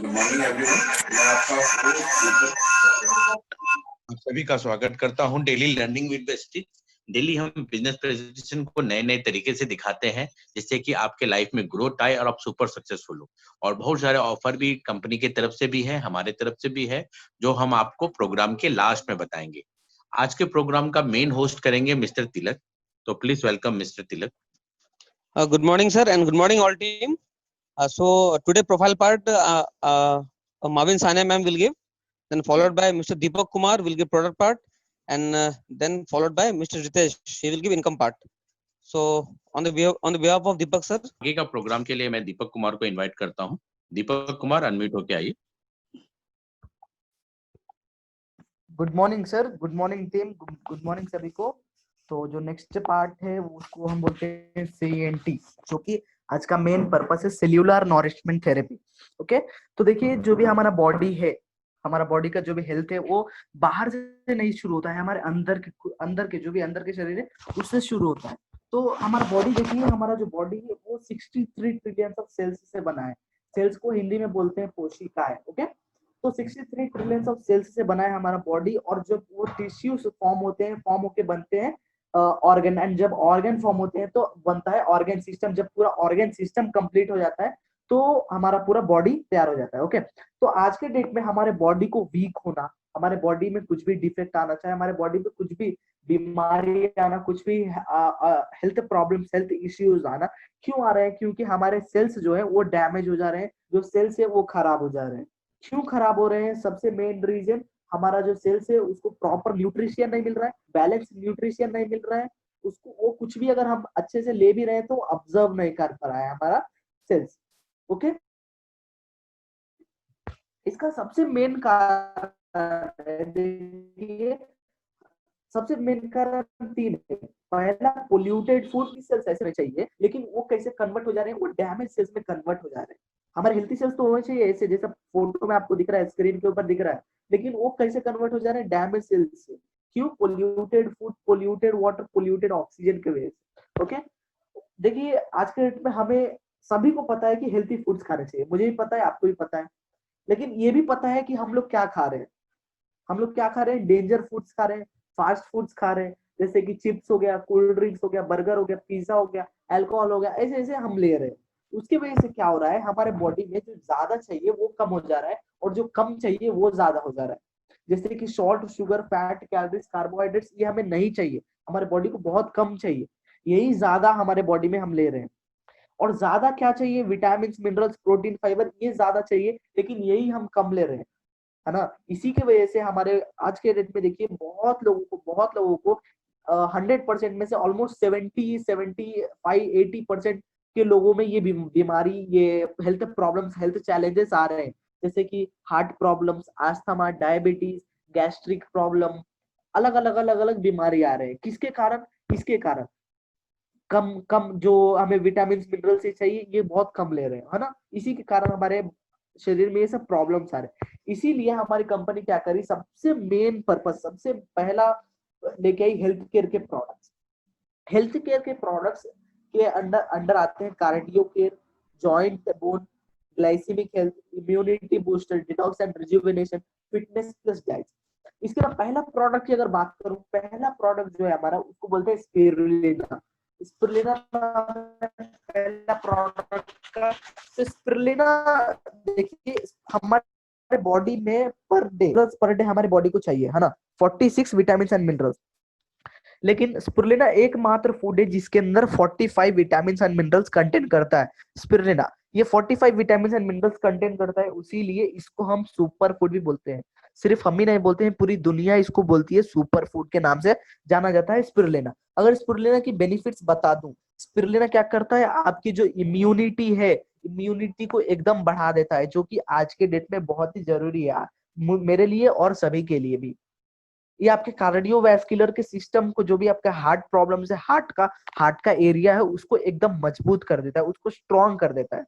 Good morning everyone. मैं आपका आप सभी का स्वागत करता हूं daily learning with bestie. Daily हम बिजनेस प्रेजेंटेशन को नए नए तरीके से दिखाते हैं जिससे कि आपके लाइफ में ग्रोथ आए और आप सुपर सक्सेसफुल हो। और बहुत सारे ऑफर भी कंपनी की तरफ से भी है, हमारे तरफ से भी है, जो हम आपको प्रोग्राम के लास्ट में बताएंगे। आज के प्रोग्राम का मेन होस्ट करेंगे मिस्टर तिलक, तो please welcome mister Tilak. Good morning, sir, and good morning, all team. So today profile part, Mavin Sane ma'am will give, then followed by Mr. Deepak Kumar will give product part, and then followed by Mr. Ritesh. He will give income part. So on the behalf of Deepak sir. आगे का programme के लिए मैं दीपक कुमार को invite करता हूँ। Deepak Kumar unmute होके आइए। Good morning sir, good morning team, good morning सभी को। तो जो नेक्स्ट पार्ट है उसको हम बोलते हैं CNT, जो कि आज का मेन पर्पस है सेल्यूलर नॉरिशमेंट थेरेपी। ओके, तो देखिए जो भी हमारा बॉडी है, हमारा बॉडी का जो भी हेल्थ है वो बाहर से नहीं शुरू होता है, हमारे अंदर के जो भी अंदर के शरीर है उससे शुरू होता है। तो हमारा बॉडी देखिए, हमारा जो बॉडी है वो 63 ट्रिलियन ऑफ सेल्स से बना है। सेल्स को हिंदी में बोलते हैं कोशिकाएं। ओके, तो 63 ट्रिलियन ऑफ सेल्स से बना है हमारा बॉडी, और जब वो टिश्यूज फॉर्म होते हैं, फॉर्म होके बनते हैं ऑर्गन, एंड जब ऑर्गन फॉर्म होते हैं तो बनता है ऑर्गन सिस्टम। जब पूरा ऑर्गन सिस्टम कंप्लीट हो जाता है तो हमारा पूरा बॉडी तैयार हो जाता है। ओके, तो आज के डेट में हमारे बॉडी को वीक होना, हमारे बॉडी में कुछ भी डिफेक्ट आना, चाहे हमारे बॉडी में कुछ भी बीमारी आना, कुछ भी हेल्थ प्रॉब्लम्स, हेल्थ इश्यूज आना क्यों आ रहे हैं? क्योंकि हमारे सेल्स जो है वो डैमेज हो जा रहे हैं, जो सेल्स है वो खराब हो जा रहे हैं। क्यों खराब हो रहे हैं? सबसे मेन रीजन हमारा जो सेल्स है उसको प्रॉपर न्यूट्रिशन नहीं मिल रहा है, बैलेंस न्यूट्रिशन नहीं मिल रहा है उसको। वो कुछ भी अगर हम अच्छे से ले भी रहे हैं तो ऑब्जर्व नहीं कर पा रहा है हमारा सेल्स। ओके, इसका सबसे मेन कारण देखिए, सबसे मेन कारण 3 है। पहला, पोल्यूटेड फूड की सेल्स ऐसे नहीं चाहिए, लेकिन वो कैसे कन्वर्ट हो जा रहे हैं? वो डैमेज सेल्स में कन्वर्ट हो जा रहे हैं। हमारे हेल्थी सेल्स तो होने चाहिए ऐसे, जैसा फोटो में आपको दिख रहा है, स्क्रीन के ऊपर दिख रहा है, लेकिन वो कैसे कन्वर्ट हो जा रहे हैं? डैमेज सेल्स से। क्यों? Polluted food, polluted water, polluted oxygen के वजह से। ओके, देखिए आज के डेट में हमें सभी को पता है कि हेल्थी फूड्स खाने चाहिए, मुझे भी पता है, आपको भी पता है, लेकिन ये भी पता है कि हम लोग क्या खा रहे हैं। हम लोग क्या खा रहे हैं? डेंजर फूड्स खा रहे हैं, फास्ट फूड्स खा रहे हैं, जैसे कि चिप्स हो गया, कोल्ड ड्रिंक्स हो गया, बर्गर हो गया, पिज्जा हो गया, अल्कोहल हो गया, ऐसे ऐसे हम ले रहे हैं। उसकी वजह से क्या हो रहा है? हमारे बॉडी में जो ज्यादा चाहिए वो कम हो जा रहा है, और जो कम चाहिए वो ज्यादा हो जा रहा है। जैसे कि salt, sugar, fat, calories, carbohydrates, ये हमें नहीं चाहिए, हमारे बॉडी को बहुत कम चाहिए, यही ज्यादा हमारे बॉडी में हम ले रहे हैं। और ज्यादा क्या चाहिए? विटामिन, मिनरल्स, प्रोटीन, फाइबर, ये ज्यादा चाहिए, लेकिन यही हम कम ले रहे हैं, है ना। इसी की वजह से हमारे आज के डेट में देखिए बहुत लोगों को 100% में से ऑलमोस्ट 70-75-80% के लोगों में ये बीमारी, ये हेल्थ प्रॉब्लम्स, हेल्थ चैलेंजेस आ रहे हैं, जैसे कि heart problems, asthma, diabetes, gastric problem, अलग अलग बीमारी आ रहे हैं। किसके कारण? इसके कारण कम कम जो हमें विटामिन, मिनरल से चाहिए, ये बहुत कम ले रहे हैं, है ना। इसी के कारण हमारे शरीर में ये सब प्रॉब्लम्स आ रहे हैं। इसीलिए हमारी कंपनी क्या करी, सबसे मेन पर्पस, सबसे पहला लेके आई हेल्थ केयर के प्रोडक्ट्स। हेल्थ केयर के प्रोडक्ट्स के अंडर अंडर आते हैं cardio care, joint bone, glycaemic health, immunity booster, detox and rejuvenation, fitness plus diet. इसके बाद पहला प्रोडक्ट की अगर बात करूं, पहला प्रोडक्ट जो है हमारा, उसको बोलते हैं स्पिरुलिना। स्पिरुलिना पहला प्रोडक्ट का। तो स्पिरुलिना देखिए, हमारे बॉडी में पर डे हमारे बॉडी को चाहिए, है ना, 46 विटामिन एंड मिनरल्स। लेकिन स्पिरुलिना एकमात्र फूड है जिसके अंदर 45 विटामिन एंड मिनरल्स कंटेन करता है। स्पिरुलिना ये 45 विटामिन एंड मिनरल्स कंटेन करता है, इसीलिए इसको हम सुपर फूड भी बोलते हैं। सिर्फ हम ही नहीं बोलते हैं, पूरी दुनिया इसको बोलती है, सुपर फूड के नाम से जाना जाता है स्पिरुलिना। अगर स्पिरुलिना की बेनिफिट्स बता दूं, स्पिरुलिना क्या करता है? आपकी जो इम्यूनिटी है, इम्यूनिटी को एकदम बढ़ा देता है, जो कि आज के डेट में बहुत ही जरूरी है, मेरे लिए और सभी के लिए भी। ये आपके कार्डियोवैस्कुलर के सिस्टम को, जो भी आपका हार्ट प्रॉब्लम है, हार्ट का एरिया है, उसको एकदम मजबूत कर देता है, उसको स्ट्रॉन्ग कर देता है।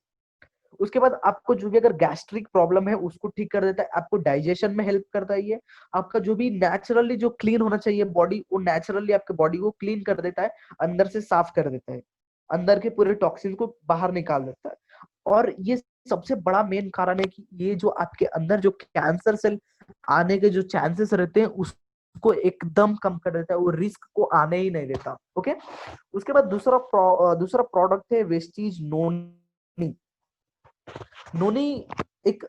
उसके बाद आपको जो भी अगर गैस्ट्रिक प्रॉब्लम है उसको ठीक कर देता है, आपको डाइजेशन में हेल्प करता है। ये आपका जो भी नेचुरली जो क्लीन होना चाहिए बॉडी, वो नेचुरली आपके बॉडी को क्लीन कर देता है, अंदर से साफ कर देता है, अंदर के पूरे टॉक्सिन को बाहर निकाल देता है। और ये सबसे बड़ा मेन कारण है कि ये जो आपके अंदर जो कैंसर सेल आने के जो चांसेस रहते हैं उसको एकदम कम कर देता है, वो रिस्क को आने ही नहीं देता। ओके, उसके बाद दूसरा प्रोडक्ट है वेस्टीज नोनी। नोनी एक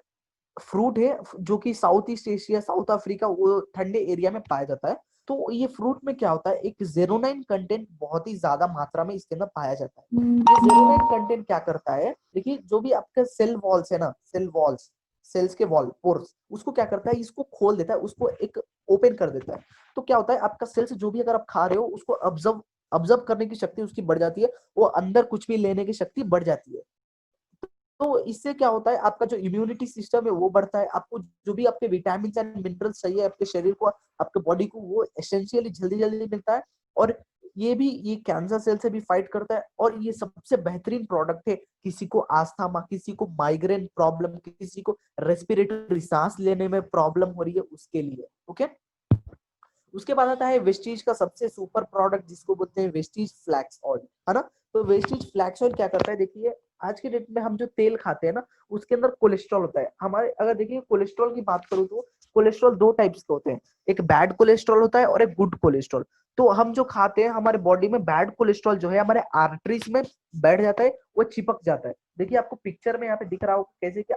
फ्रूट है जो कि south east Asia, south Africa, वो ठंडे एरिया में पाया जाता है। तो ये फ्रूट में क्या होता है, एक जेरोनाइन कंटेंट बहुत ही ज्यादा मात्रा में इसके अंदर पाया जाता है। ये जेरोनाइन कंटेंट क्या करता है, देखिए जो भी आपका सेल वॉल्स है ना, सेल वॉल्स, सेल्स के वॉल पोर्स, उसको क्या करता है, इसको खोल देता है, उसको एक ओपन कर देता है। तो क्या होता है, आपका सेल्स जो भी अगर आप खा रहे हो उसको ऑब्जर्व करने की शक्ति उसकी बढ़ जाती है, वो अंदर कुछ भी लेने की शक्ति बढ़ जाती है। तो इससे क्या होता है, आपका जो इम्यूनिटी सिस्टम है वो बढ़ता है, आपको जो भी आपके विटामिन एंड मिनरल्स चाहिए आपके शरीर को, आपके बॉडी को, वो एसेंशियली जल्दी जल्दी मिलता है। और ये कैंसर सेल से भी फाइट करता है। और ये सबसे बेहतरीन प्रोडक्ट है किसी को आस्थमा, किसी को माइग्रेन प्रॉब्लम, किसी को रेस्पिरेटरी सांस लेने में प्रॉब्लम हो रही है उसके लिए। ओके, उसके बाद आता है वेस्टीज का सबसे सुपर प्रोडक्ट जिसको बोलते हैं वेस्टीज फ्लैक्स ऑयल, है ना। तो वेस्टीज फ्लैक्स ऑयल क्या करता है, देखिए आज के डेट में हम जो तेल खाते हैं ना उसके अंदर कोलेस्ट्रॉल होता है हमारे। अगर देखिए कोलेस्ट्रॉल की बात करूँ तो कोलेस्ट्रॉल दो टाइप्स के होते हैं, एक बैड कोलेस्ट्रॉल होता है और एक गुड कोलेस्ट्रॉल। तो हम जो खाते हैं हमारे बॉडी में बैड कोलेस्ट्रॉल जो है हमारे आर्टरीज में बैठ जाता है, वो चिपक जाता है। देखिए आपको पिक्चर में यहाँ पे दिख रहा होगा कैसे कि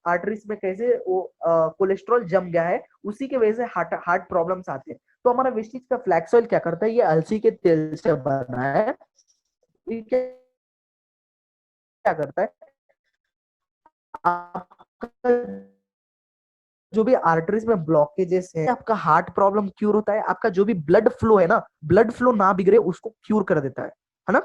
आर्टरीज में कैसे वो कोलेस्ट्रॉल जम गया है, उसी के वजह से हार्ट प्रॉब्लम्स आते हैं। तो हमारा वेस्टीज का फ्लैक्स ऑयल क्या करता है, ये अलसी के तेल से बना है। ये क्या करता है, आपका जो भी आर्टरीज में ब्लॉकेजेस है, आपका हार्ट प्रॉब्लम क्यूर होता है, आपका जो भी ब्लड फ्लो है ना, ब्लड फ्लो ना बिगड़े उसको क्यूर कर देता है ना।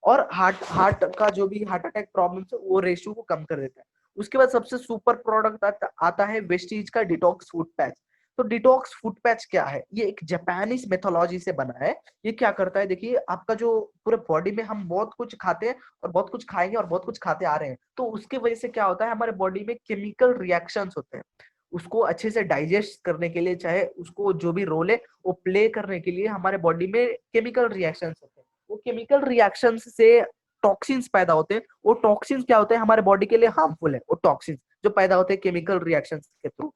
और हार्ट का जो भी हार्ट अटैक प्रॉब्लम है वो रेशियो को कम कर देता है। उसके बाद सबसे सुपर प्रोडक्ट आता है वेस्टीज का डिटॉक्स फूड पैच। तो डिटॉक्स फूड पैच क्या है, ये एक जापानीज मेथोलॉजी से बना है। ये क्या करता है, देखिए आपका जो पूरे बॉडी में हम बहुत कुछ खाते हैं और बहुत कुछ खाएंगे और बहुत कुछ खाते आ रहे हैं, तो उसके वजह से क्या होता है, हमारे बॉडी में केमिकल रिएक्शंस होते हैं। उसको अच्छे से डाइजेस्ट करने के लिए, चाहे उसको जो भी रोल है वो प्ले करने के लिए, हमारे बॉडी में केमिकल रिएक्शंस होते हैं। वो केमिकल रिएक्शंस से टॉक्सिन्स पैदा होते हैं। वो टॉक्सिन्स क्या होते हैं, हमारे बॉडी के लिए हार्मफुल है। वो टॉक्सिन्स जो पैदा होते हैं केमिकल रिएक्शंस के थ्रू।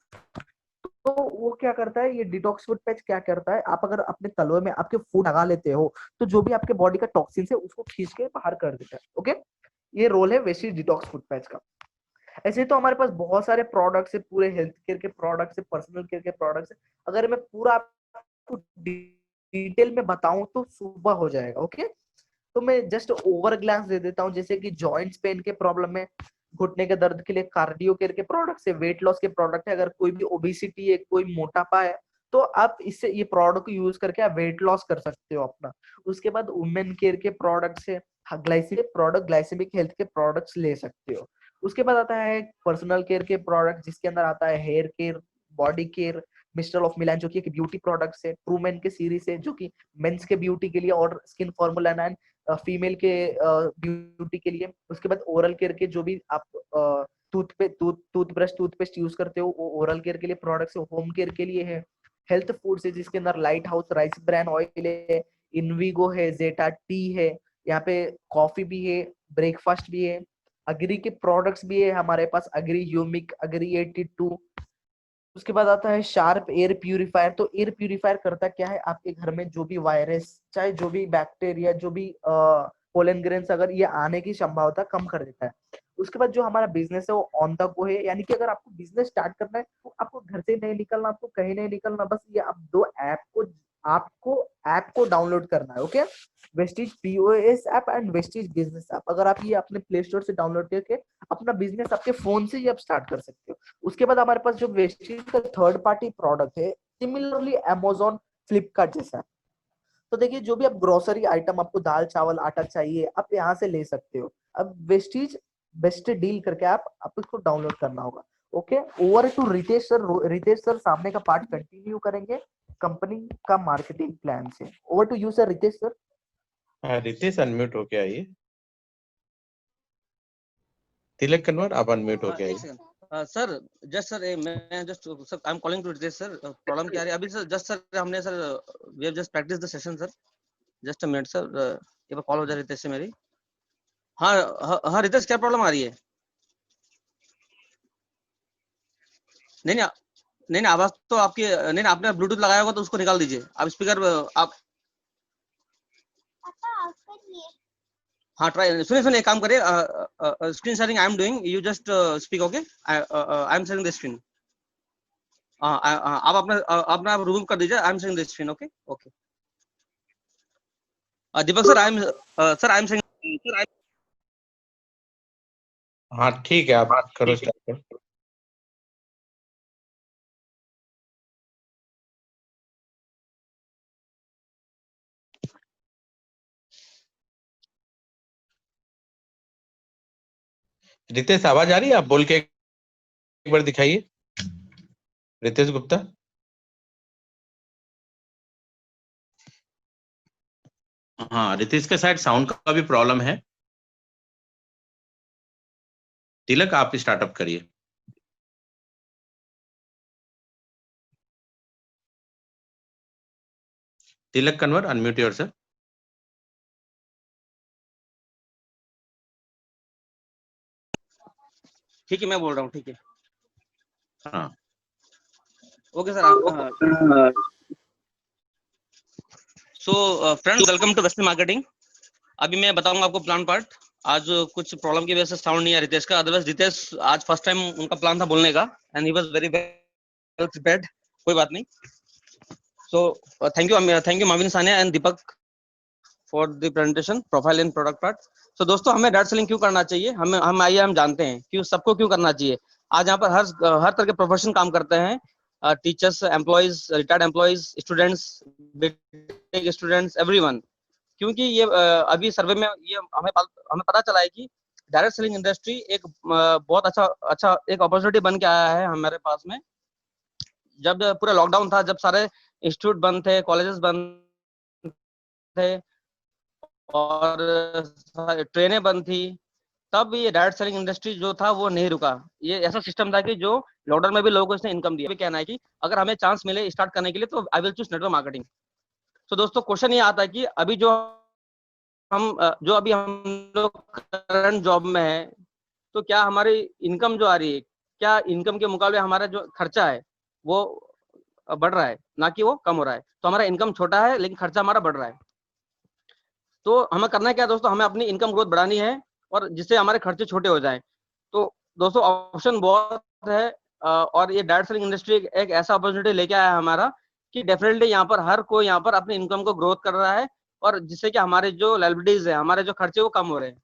तो वो क्या करता है, ये डिटॉक्स फूड पैच क्या करता है, आप अगर अपने तलवे में आपके फूड लगा लेते हो तो जो भी आपके बॉडी का टॉक्सिन है उसको खींच के बाहर कर देता है। ओके, ये रोल है वेस्टीज डिटॉक्स फूड पैच का। ऐसे तो हमारे पास बहुत सारे प्रोडक्ट्स है, पूरे हेल्थ केयर के प्रोडक्ट्स है, पर्सनल केयर के प्रोडक्ट्स है। अगर मैं पूरा आपको डिटेल में बताऊं तो सुबह हो जाएगा। ओके, तो मैं जस्ट ओवर ग्लांस दे देता हूँ, जैसे कि जॉइंट्स पेन के प्रॉब्लम है, घुटने के दर्द के लिए कार्डियो केयर के प्रोडक्ट्स है, वेट लॉस के प्रोडक्ट है, अगर कोई भी ओबेसिटी है, कोई मोटापा है, तो आप इससे ये प्रोडक्ट को यूज करके आप वेट लॉस कर सकते हो अपना। उसके बाद वुमेन केयर के प्रोडक्ट्स है, ग्लाइसेमिक हेल्थ के प्रोडक्ट्स ले सकते हो। उसके बाद आता है पर्सनल केयर के प्रोडक्ट, जिसके अंदर आता है hair care, body care, mister of Milan जो कि एक ब्यूटी प्रोडक्ट्स है, ट्रूमेन के सीरीज है जो कि मेंस के ब्यूटी के लिए और स्किन फॉर्मूला 9 फीमेल के ब्यूटी के लिए। उसके बाद ओरल केयर के जो भी आप टूथपेस्ट यूज करते हो वो ओरल केयर के लिए प्रोडक्ट्स है। होम केयर के लिए है हेल्थ फूड्स है, जिसके अंदर light house rice brand oil है, इनविगो है, जेटा टी है, यहाँ पे कॉफी भी है, ब्रेकफास्ट भी है, अग्री के प्रोडक्ट्स भी है हमारे पास, अग्री यूमिक, अग्री 82। उसके बाद आता है शार्प एयर प्यूरिफायर। तो एयर प्यूरिफायर करता क्या है, आपके घर में जो भी वायरस, चाहे जो भी बैक्टीरिया, जो भी पोलन ग्रेन्स, अगर ये आने की संभावना कम कर देता है। उसके बाद जो हमारा बिजनेस है वो ऑन द गो है, यानी कि अगर आपको बिजनेस स्टार्ट करना है तो आपको घर से नहीं निकलना, आपको कहीं नहीं निकलना, बस ये आप दो ऐप को डाउनलोड करना है। Okay, Vestige POS app and Vestige business app, अगर आप ये अपने प्ले स्टोर से डाउनलोड करके अपना बिजनेस आपके फोन से ही आप स्टार्ट कर सकते हो। उसके बाद हमारे पास जो वेस्टीज का थर्ड पार्टी प्रोडक्ट है, सिमिलरली अमेजोन, फ्लिपकार्ट जैसा। तो देखिए जो भी आप ग्रोसरी आइटम, आपको दाल चावल आटा चाहिए, आप यहाँ से ले सकते हो। अब वेस्टीज बेस्ट डील करके आप इसको डाउनलोड करना होगा। Okay, over to Ritesh sir. Ritesh sir सामने का पार्ट कंटिन्यू करेंगे कंपनी का मार्केटिंग प्लान से। Over to you sir, Ritesh sir. Ritesh unmute होके आइए। तिलक कन्वर आप अनम्यूट होके आइए। सर जस्ट सर मैं just sir I am calling to this sir, problem क्या है अभी सर, जस्ट सर हमने sir we have just practice the session sir, just a minute sir, ये कॉल हो जा रही थी इससे मेरी। हाँ हाँ रितेश, क्या प्रॉब्लम आ रही है? नहीं नहीं नहीं नहीं, आवाज तो आपकी नहीं नहीं, आपने ब्लूटूथ लगाया होगा तो उसको निकाल दीजिए। आप स्पीकर आप हाँ ट्राई, सुनिए सुनिए, एक काम करिए, screen sharing I am doing, you just speak, okay? I am sharing the screen. आप अपना अपना रिमूव कर दीजिए, I am sharing the screen, okay okay. Deepak sir, I M sir, I am sharing sir, हाँ ठीक है, आप करो, स्टार्ट करो। रितेश, आवाज आ रही है? आप बोल के एक बार दिखाइए, रितेश गुप्ता। हाँ, रितेश के साइड साउंड का भी प्रॉब्लम है। तिलक, आप स्टार्टअप करिए। Tilak Kanwar, unmute yourself. ठीक है, मैं बोल रहा हूँ, ठीक है, हाँ okay sir. So friends, welcome to western marketing. अभी मैं बताऊंगा आपको प्लान पार्ट। आज कुछ प्रॉब्लम की वजह से साउंड नहीं है रितेश का, अदरवाइज रितेश आज फर्स्ट टाइम उनका प्लान था बोलने का, and he was very well prepared. कोई बात नहीं। So thank you Mavin Sania and Deepak for the presentation profile in product part. So दोस्तों, हमें डायरेक्ट सेलिंग क्यों करना चाहिए, हम जानते हैं क्यों, सबको क्यों करना चाहिए। आज यहाँ पर हर तरह के प्रोफेशन काम करते हैं, teachers, employees, retired employees, students, students, everyone. क्योंकि ये अभी सर्वे में ये हमें पता चला है कि डायरेक्ट सेलिंग इंडस्ट्री एक बहुत अच्छा एक अपॉर्चुनिटी बन के आया है हमारे पास में। जब पूरा लॉकडाउन था, जब सारे इंस्टीट्यूट बंद थे, कॉलेजेस बंद थे और ट्रेनें बंद थी, तब ये डायरेक्ट सेलिंग इंडस्ट्री जो था वो नहीं रुका। ये ऐसा सिस्टम था कि जो लॉकडाउन में भी लोगों को इसने इनकम दिया। भी कहना है कि अगर हमें चांस मिले स्टार्ट करने के लिए तो I will choose network marketing. तो दोस्तों, क्वेश्चन ये आता है कि अभी जो अभी हम लोग करंट जॉब में है, तो क्या हमारी इनकम जो आ रही है, क्या इनकम के मुकाबले हमारा जो खर्चा है वो बढ़ रहा है, ना कि वो कम हो रहा है। तो हमारा इनकम छोटा है लेकिन खर्चा हमारा बढ़ रहा है। तो हमें करना क्या है दोस्तों, हमें अपनी इनकम ग्रोथ बढ़ानी है और जिससे हमारे खर्चे छोटे हो जाएं। तो दोस्तों, ऑप्शन बहुत है, और ये डायरेक्ट सेलिंग इंडस्ट्री एक ऐसा अपॉर्चुनिटी लेके आया है हमारा कि डेफिनेटली यहाँ पर हर कोई यहाँ पर अपनी इनकम को ग्रोथ कर रहा है, और जिससे कि हमारे जो लायबिलिटीज है, हमारे जो खर्चे वो कम हो रहे हैं।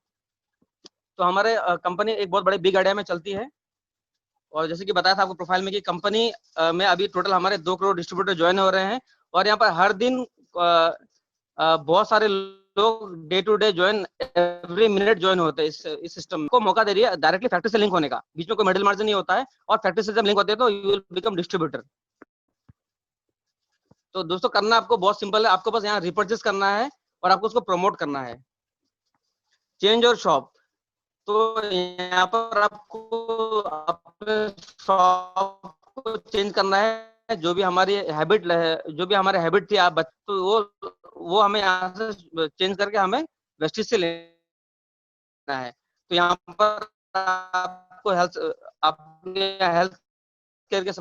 तो हमारे कंपनी एक बहुत बड़े बिग आइडिया में चलती है, और जैसे कि बताया था आपको प्रोफाइल में कि कंपनी में अभी टोटल हमारे 2 करोड़ डिस्ट्रीब्यूटर ज्वाइन हो रहे हैं, और यहाँ पर हर दिन बहुत सारे लोग day to day join, every minute join होते हैं। इस सिस्टम को मौका दे रही है डायरेक्टली फैक्ट्री से लिंक होने का, बीच में कोई मिडिल मार्जिन नहीं होता है, और फैक्ट्री से जब लिंक होते हैं तो यू विल बिकम डिस्ट्रीब्यूटर। तो दोस्तों, करना आपको बहुत सिंपल है, आपको बस यहाँ रिपर्चेस करना है और आपको उसको प्रमोट करना है। Change your shop. तो यहाँ पर आपको अपने शॉप को चेंज करना है। जो भी हमारी हैबिट है, जो भी हमारे हैबिट थी आप तो वो हमें यहाँ से चेंज करके हमें वेस्टिज से लेना है। तो यहाँ पर आपको हेल्थ केयर के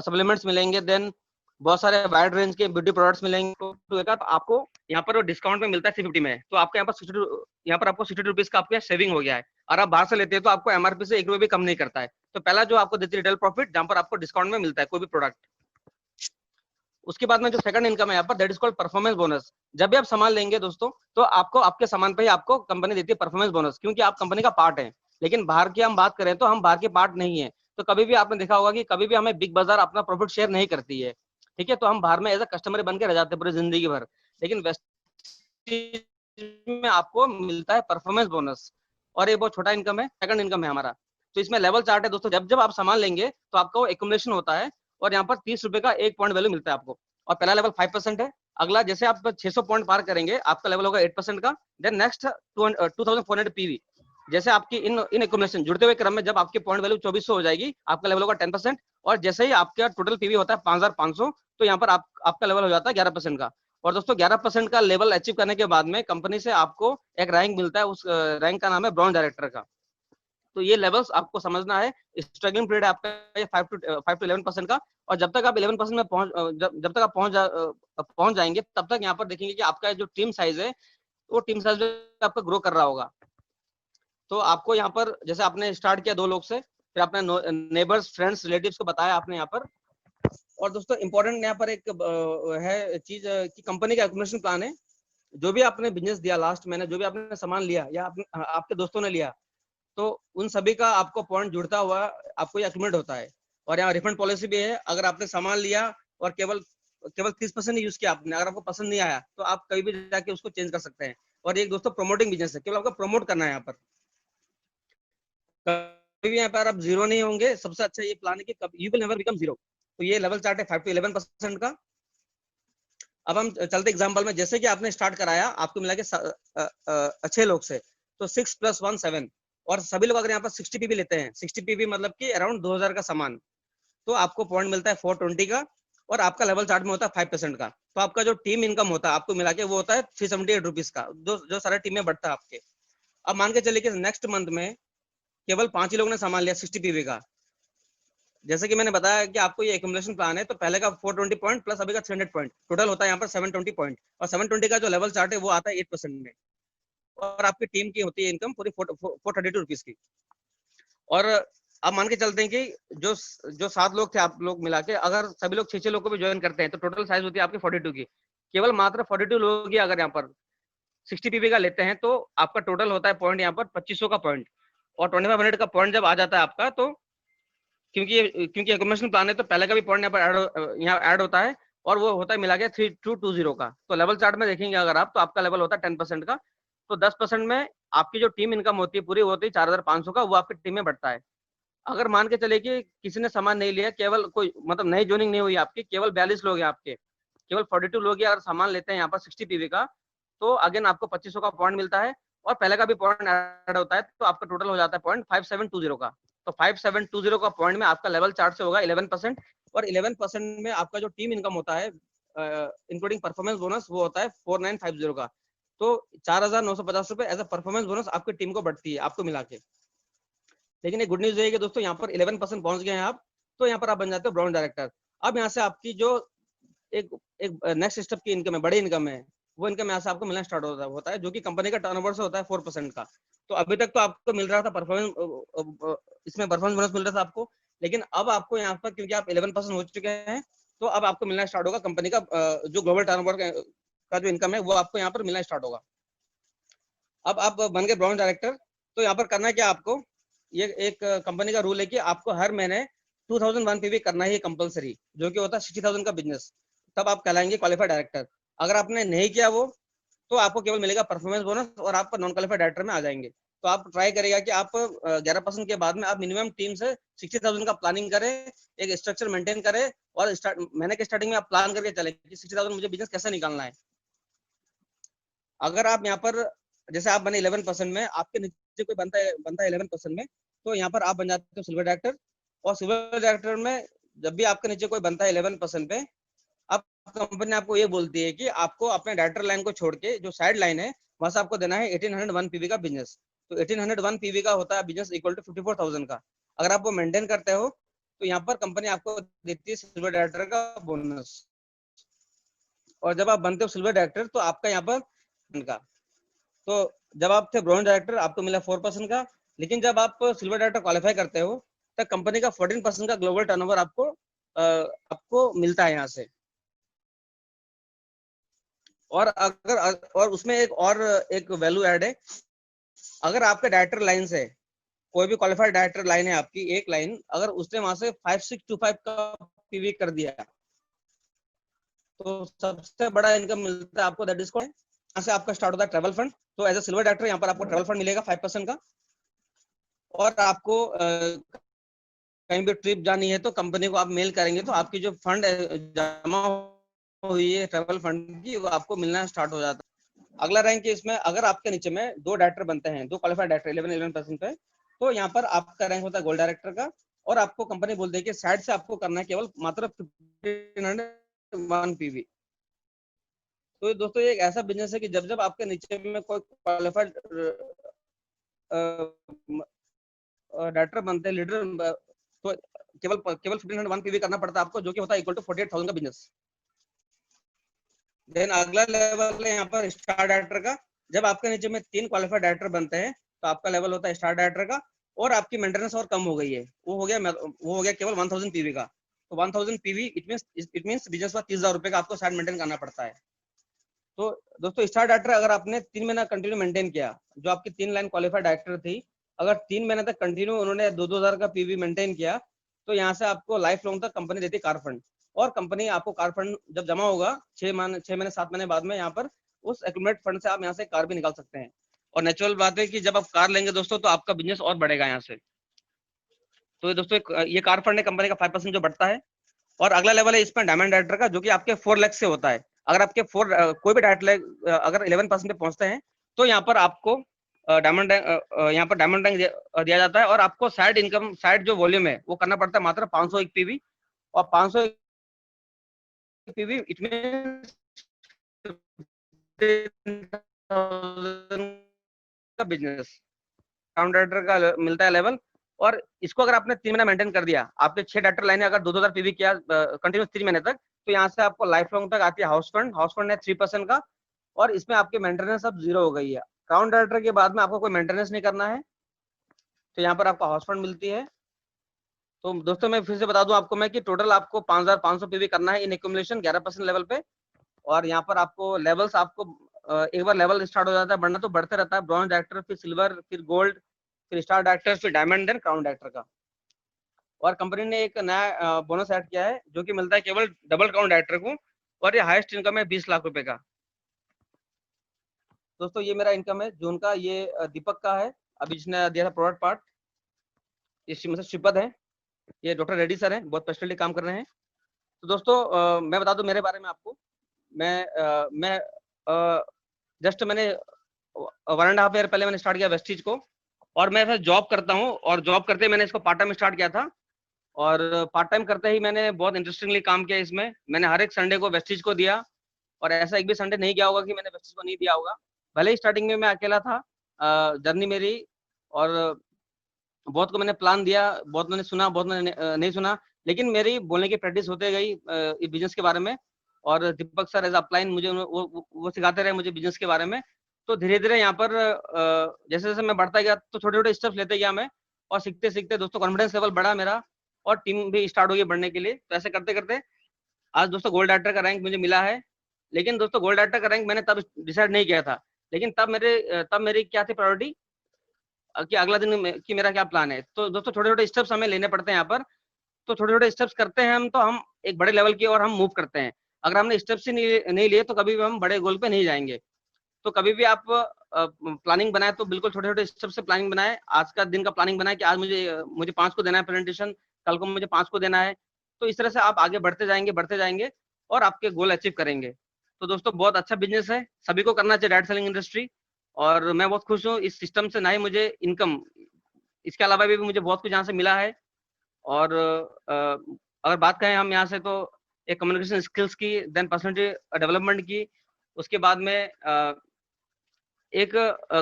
सप्लीमेंट्स मिलेंगे, देन बहुत सारे वाइड रेंज के ब्यूटी प्रोडक्ट्स मिलेंगे। तो आपको यहाँ पर डिस्काउंट में मिलता है 350 में, तो आपको यहाँ पर आपको 60 रुपीज का आपको सेविंग हो गया है। और आप बाहर से लेते हैं तो आपको एमआरपी से 1 रुपये भी कम नहीं करता है। तो पहला जो आपको देती है रिटेल प्रॉफिट, जहाँ पर आपको डिस्काउंट में मिलता है कोई भी प्रोडक्ट। उसके बाद में जो सेकंड इनकम है यहाँ पर, that is called performance bonus. जब भी आप सामान लेंगे दोस्तों, तो आपको आपके सामान पे ही आपको कंपनी देती है परफॉर्मेंस बोनस, क्योंकि आप कंपनी का पार्ट है। लेकिन बाहर की हम बात करें तो हम बाहर के पार्ट नहीं है। तो कभी भी आपने देखा होगा कि कभी भी हमें बिग बाजार अपना प्रॉफिट शेयर नहीं करती है, ठीक है। तो हम बाहर में एज अ कस्टमर बन के रह जाते हैं पूरी जिंदगी भर। लेकिन वेस्ट में आपको मिलता है परफॉर्मेंस बोनस, और ये बहुत छोटा इनकम है, सेकंड इनकम है हमारा। तो इसमें लेवल चार्ट है दोस्तों। जब जब आप सामान लेंगे तो आपका वो एक्यूमुलेशन होता है, और यहाँ पर 30 रुपए का 1 पॉइंट वैल्यू मिलता है आपको। और पहला लेवल 5% है। अगला, जैसे आप 600 पॉइंट पार करेंगे, आपका लेवल होगा 8% का। Then next 2400 PV. जैसे आपकी इन एक्यूमुलेशन जुड़ते हुए क्रम में जब आपकी पॉइंट वैल्यू 2400 हो जाएगी, आपका लेवल होगा 10%। और जैसे ही आपका टोटल पीवी होता है 5500, तो यहाँ पर आपका लेवल हो जाता है 11% का। और दोस्तों 11% का लेवल अचीव करने के बाद में कंपनी से आपको एक रैंक मिलता है, उस रैंक का नाम है ब्रॉन्ज डायरेक्टर का। तो ये लेवल्स आपको समझना है। स्ट्रगलिंग पीरियड आपका ये 5 to 11% का, और जब तक आप 11% में जब तक आप पहुंच जाएंगे, तब तक यहाँ पर देखेंगे कि आपका जो टीम साइज है, वो टीम साइज आपका ग्रो कर रहा होगा। तो आपको यहाँ पर जैसे आपने स्टार्ट किया 2 लोग से, फिर आपने नेबर्स, फ्रेंड्स, रिलेटिव्स को बताया आपने यहाँ पर। और दोस्तों इंपॉर्टेंट यहाँ पर एक है चीज कि कंपनी का एक्यूमुलेशन प्लान है। जो भी आपने बिजनेस दिया लास्ट महीने, जो भी आपने सामान लिया या आपके दोस्तों ने लिया, तो उन सभी का आपको पॉइंट जुड़ता हुआ आपको ये एक्यूमुलेट होता है। और यहाँ रिफंड पॉलिसी भी है। अगर आपने सामान लिया और केवल 30% ही यूज किया आपने, अगर आपको पसंद नहीं आया तो आप कभी भी जाके उसको चेंज कर सकते हैं। और ये दोस्तों प्रमोटिंग बिजनेस है, केवल आपको प्रमोट करना है। यहाँ पर कभी भी यहाँ पर आप जीरो नहीं होंगे। सबसे अच्छा ये प्लान है कि you will never become zero. तो ये लेवल चार्ट है 5 to 11% का। अब हम चलते एग्जांपल में। जैसे कि आपने स्टार्ट कराया, आपको मिला के अच्छे लोग से, तो 6 + 1 7, और सभी लोग अगर यहाँ पर 60 पीवी लेते हैं, 60 पीवी मतलब कि अराउंड 2000 का सामान, तो आपको पॉइंट मिलता है 420 का, और आपका लेवल चार्ट में होता है 5% का। तो आपका जो टीम इनकम होता है आपको मिला के वो होता है 378 रुपीज का, जो सारे टीम में बढ़ता है आपके। अब मान के चलिए कि नेक्स्ट मंथ में केवल 5 ही लोगों ने सामान लिया 60 पीवी का। जैसे कि मैंने बताया कि आपको ये एक्यूमुलेशन प्लान है, तो पहले का 420 पॉइंट प्लस अभी का 300 पॉइंट, टोटल होता है यहाँ पर 720 पॉइंट। और 720 का जो लेवल चार्ट है वो आता है 8% में, और आपकी टीम की होती है इनकम पूरी 432 रुपीज की। और अब मान के चलते हैं कि जो 7 लोग थे आप लोग मिला के, अगर सभी लोग 6 लोग को भी ज्वाइन करते हैं, तो टोटल साइज होती है आपकी 42 की। केवल मात्र 42 लोग ही अगर यहाँ पर 60 पीवी का लेते हैं, तो आपका टोटल होता है पॉइंट यहाँ पर 2500 का पॉइंट। और 2500 का पॉइंट जब आ जाता है आपका, तो क्योंकि एक्यूमुलेशन प्लान है, तो पहले का भी पॉइंट यहाँ ऐड होता है, और वो होता है मिला के 3220 का। तो लेवल चार्ट में देखेंगे अगर आप, तो आपका लेवल होता है 10% का। तो 10% में आपकी जो टीम इनकम होती है पूरी, वो होती है 4500 का, वो आपकी टीम में बढ़ता है। अगर मान के चले कि किसी ने सामान नहीं लिया, केवल कोई मतलब नई ज्वाइनिंग नहीं हुई आपकी, केवल 42 लोग हैं आपके, केवल 42 लोग अगर सामान लेते हैं यहाँ पर 60 पीवी का, तो अगेन आपको 2500 का पॉइंट मिलता है, और पहले का भी पॉइंट ऐड होता है, तो आपका टोटल हो जाता है पॉइंट 5720 का। तो 5720 का पॉइंट में आपका लेवल चार्ट से होगा 11%, और 11% में आपका जो टीम इनकम होता है इंक्लूडिंग परफॉर्मेंस बोनस, वो होता है 4950 का। तो 4950 रुपए एज अ परफॉर्मेंस बोनस आपकी टीम को बढ़ती है आपको मिला के। लेकिन एक गुड न्यूज है कि दोस्तों यहाँ पर 11% पहुंच गए हैं आप, तो यहाँ पर आप बन जाते हो ब्राउन डायरेक्टर। अब यहाँ से आपकी जो एक एक नेक्स्ट स्टेप की इनकम है, बड़ी इनकम है, वो इनकम यहाँ से आपको मिलना स्टार्ट होता है, जो कि कंपनी का टर्नओवर से होता है 4% का। तो अभी तक तो आपको मिल रहा था परफॉर्मेंस, इसमें परफॉर्मेंस बोनस मिल रहा था आपको, लेकिन अब आपको यहाँ पर क्योंकि आप 11% हो चुके हैं, तो अब आपको मिलना स्टार्ट होगा कंपनी का जो ग्लोबल टर्नओवर का जो इनकम है, वो आपको यहाँ पर मिलना स्टार्ट होगा। अब आप बन गए ब्राउन डायरेक्टर, तो यहाँ पर करना क्या आपको, ये एक कंपनी का रूल है कि आपको हर महीने 2001 पीवी करना ही कंपलसरी, जो कि होता है 60,000 का बिजनेस, तब आप कहलाएंगे क्वालिफाइड डायरेक्टर। अगर आपने नहीं किया वो, तो आपको केवल मिलेगा परफॉर्मेंस बोनस, और आप नॉन क्वालिफाइड डायरेक्टर में आ जाएंगे। तो आप ट्राई करेगा कि आप 11% के बाद में आप मिनिमम टीम से 60,000 का प्लानिंग करें, एक स्ट्रक्चर मेंटेन करें, और महीने के स्टार्टिंग में आप प्लान करके चले कि 60,000 मुझे बिजनेस कैसे निकालना है। अगर आप यहाँ पर जैसे आप बने 11% में, आपके नीचे कोई बनता है 11% में, तो यहाँ पर आप बन जाते हो सिल्वर डायरेक्टर। और सिल्वर डायरेक्टर में जब भी आपके नीचे कोई बनता है 11% पे, अब कंपनी आपको ये बोलती है कि आपको अपने डायरेक्टर लाइन को छोड़ के जो साइड लाइन है, वहां से आपको देना है 1801 पीवी का बिजनेस। तो 1801 पीवी का होता है बिजनेस इक्वल टू 54,000 का। अगर आप वो मेंटेन करते हो, तो यहाँ पर कंपनी आपको देती है सिल्वर डायरेक्टर का बोनस। और जब आप बनते हो सिल्वर डायरेक्टर, तो आपका यहाँ पर का, तो जब आप थे ब्रॉन्ज डायरेक्टर आपको मिला 4% का, लेकिन जब आप सिल्वर डायरेक्टर क्वालिफाई करते हो, तब कंपनी का 14% का ग्लोबल टर्नओवर आपको मिलता है यहाँ से। और उसमें एक वैल्यू ऐड है। अगर आपके डायरेक्टर लाइन से कोई भी क्वालिफाइड डायरेक्टर लाइन है आपकी, एक लाइन, अगर उसने वहां से 5625 का पीवी कर दिया, तो सबसे बड़ा इनकम मिलता है आपको, दैट इज कॉल्ड, यहाँ से आपका स्टार्ट होता है ट्रैवल फंड। तो एज ए सिल्वर डायरेक्टर यहाँ पर आपको ट्रैवल फंड मिलेगा 5% का। और आपको कहीं भी ट्रिप जानी है, तो कंपनी को आप मेल करेंगे, तो आपकी जो फंड जमा हुई है ट्रैवल फंड की, वो आपको मिलना स्टार्ट हो जाता है। अगला रैंक है इसमें, अगर आपके नीचे में 2 डायरेक्टर बनते हैं, 2 क्वालिफाइड डायरेक्टर 11% पे, तो यहाँ पर आपका रैंक होता है गोल्ड डायरेक्टर का। और आपको कंपनी बोल देगी साइड से आपको करना है केवल मात्र 1501 पीवी। तो दोस्तों ये एक ऐसा बिजनेस है कि जब जब आपके नीचे में कोई क्वालिफाइड डायरेक्टर बनते हैं, लीडर, तो केवल 1501 पीवी करना पड़ता है आपको, जो कि होता है इक्वल टू 48,000 का बिजनेस। देन अगला लेवल है यहाँ पर स्टार डायरेक्टर का। जब आपके नीचे में 3 क्वालिफाइड डायरेक्टर बनते हैं तो आपका लेवल होता है स्टार डायरेक्टर का, और आपकी मेंटेनेंस और कम हो गई है, वो हो गया केवल 1000 पीवी का। तो 1000 पीवी इट मींस बिजनेस का 30,000 रुपए का आपको साइड मेंटेन करना पड़ता है। तो दोस्तों स्टार डायरेक्टर अगर आपने 3 महीना कंटिन्यू मेंटेन किया, जो आपकी 3 लाइन क्वालिफाइड डायरेक्टर थी, अगर 3 महीने तक कंटिन्यू उन्होंने 2,000 का पीवी मेंटेन किया, तो यहाँ से आपको लाइफ लॉन्ग तक कंपनी देती कार फंड, और कंपनी आपको कार फंड जब जमा होगा 6 महीने 7 महीने बाद में, यहाँ पर उस एक्यूमुलेट फंड से आप यहाँ से कार भी निकाल सकते हैं। और नेचुरल बात है कि जब आप कार लेंगे दोस्तों तो आपका बिजनेस और बढ़ेगा यहाँ से। तो दोस्तों ये कार फंड है कंपनी का 5% जो बढ़ता है। और अगला लेवल है इसमें डायमंड डायरेक्टर का, जो कि आपके 4 लाख से होता है। अगर आपके कोई भी डायरेक्टर अगर 11% पे पहुंचते हैं तो यहाँ पर आपको डायमंड रैंक दिया जाता है, और आपको साइड इनकम, साइड जो वॉल्यूम है वो करना पड़ता है मात्र 501 पीवी। और 501 पीवी इट मींस का बिजनेस अकाउंट डायरेक्टर का मिलता है लेवल। और इसको अगर आपने 3 महीना मेंटेन कर दिया, आपके 6 डायरेक्टर लाइन अगर 2,000 पीवी किया कंटिन्यूस 3 महीने तक, तो यहाँ से आपको लाइफ लॉन्ग तक आती है हाउस फंड है 3% का, और इसमें आपकी मेंटेनेंस अब 0 हो गई है। अकाउंट डायरेक्टर के बाद में आपको कोई मेंटेनेंस नहीं करना है, तो यहाँ पर आपको हाउस फंड मिलती है। तो दोस्तों मैं फिर से बता दूं आपको मैं कि टोटल आपको 5,500 पीवी करना है इन एक्यूमुलेशन 11% लेवल पे। और यहाँ पर आपको लेवल्स, आपको एक बार लेवल स्टार्ट हो जाता है बढ़ना तो बढ़ते रहता है, ब्रॉन्ज डायरेक्टर, फिर सिल्वर, फिर गोल्ड, फिर स्टार डायरेक्टर, फिर डायमंड, देन क्राउन डायरेक्टर का। और कंपनी ने एक नया बोनस ऐड किया है जो कि मिलता है केवल डबल क्राउन डायरेक्टर को, और ये हाईएस्ट इनकम है 20 लाख रुपए का। दोस्तों ये मेरा इनकम है जून का, ये दीपक का है, अभी जिसने दिया था प्रोडक्ट पार्ट, ये मतलब श्रीपद है, ये डॉक्टर रेड्डी सर हैं, बहुत पेशेंटली काम कर रहे हैं। तो दोस्तों मैं बता दूं मेरे बारे में आपको, मैं जस्ट मैंने 1.5 ईयर पहले मैंने स्टार्ट किया वेस्टीज को, और मैं फिर जॉब करता हूँ, और जॉब करते मैंने इसको पार्ट टाइम स्टार्ट किया था। और पार्ट टाइम करते ही मैंने बहुत इंटरेस्टिंगली काम किया इसमें। मैंने हर एक संडे को वेस्टीज को दिया, और ऐसा एक भी संडे नहीं गया होगा कि मैंने वेस्टीज को नहीं दिया होगा। भले ही स्टार्टिंग में मैं अकेला था, जर्नी मेरी, और बहुत को मैंने प्लान दिया, बहुत मैंने सुना, बहुत मैंने नहीं सुना, लेकिन मेरी बोलने की प्रैक्टिस होते गई बिजनेस के बारे में। और दीपक सर एज अपलाइन मुझे वो सिखाते रहे मुझे बिजनेस के बारे में। तो धीरे धीरे यहाँ पर जैसे जैसे मैं बढ़ता गया तो छोटे छोटे स्टेप्स लेते गया मैं, और सीखते सीखते दोस्तों कॉन्फिडेंस लेवल बढ़ा मेरा, और टीम भी स्टार्ट हो गई बढ़ने के लिए। तो ऐसे करते करते आज दोस्तों गोल्ड डायरेक्टर का रैंक मुझे मिला है। लेकिन दोस्तों गोल्ड डायरेक्टर का रैंक मैंने तब डिसाइड नहीं किया था, लेकिन तब मेरी क्या थी प्रायोरिटी कि अगला दिन कि मेरा क्या प्लान है। तो दोस्तों छोटे छोटे स्टेप्स हमें लेने पड़ते हैं यहाँ पर। तो छोटे छोटे स्टेप्स करते हैं हम, तो हम एक बड़े लेवल की ओर हम मूव करते हैं। अगर हमने स्टेप्स ही नहीं लिए तो कभी भी हम बड़े गोल पे नहीं जाएंगे। तो कभी भी आप प्लानिंग बनाए तो बिल्कुल छोटे छोटे स्टेप से प्लानिंग बनाए। आज का दिन का प्लानिंग बनाए कि आज मुझे 5 को देना है प्रेजेंटेशन, कल को मुझे 5 को देना है। तो इस तरह से आप आगे बढ़ते जाएंगे और आपके गोल अचीव करेंगे। तो दोस्तों बहुत अच्छा बिजनेस है, सभी को करना चाहिए डायरेक्ट सेलिंग इंडस्ट्री। और मैं बहुत खुश हूँ इस सिस्टम से, ना ही मुझे इनकम, इसके अलावा भी मुझे बहुत कुछ यहाँ से मिला है। और अगर बात करें हम यहाँ से तो एक कम्युनिकेशन स्किल्स की, देन पर्सनालिटी डेवलपमेंट की, उसके बाद में एक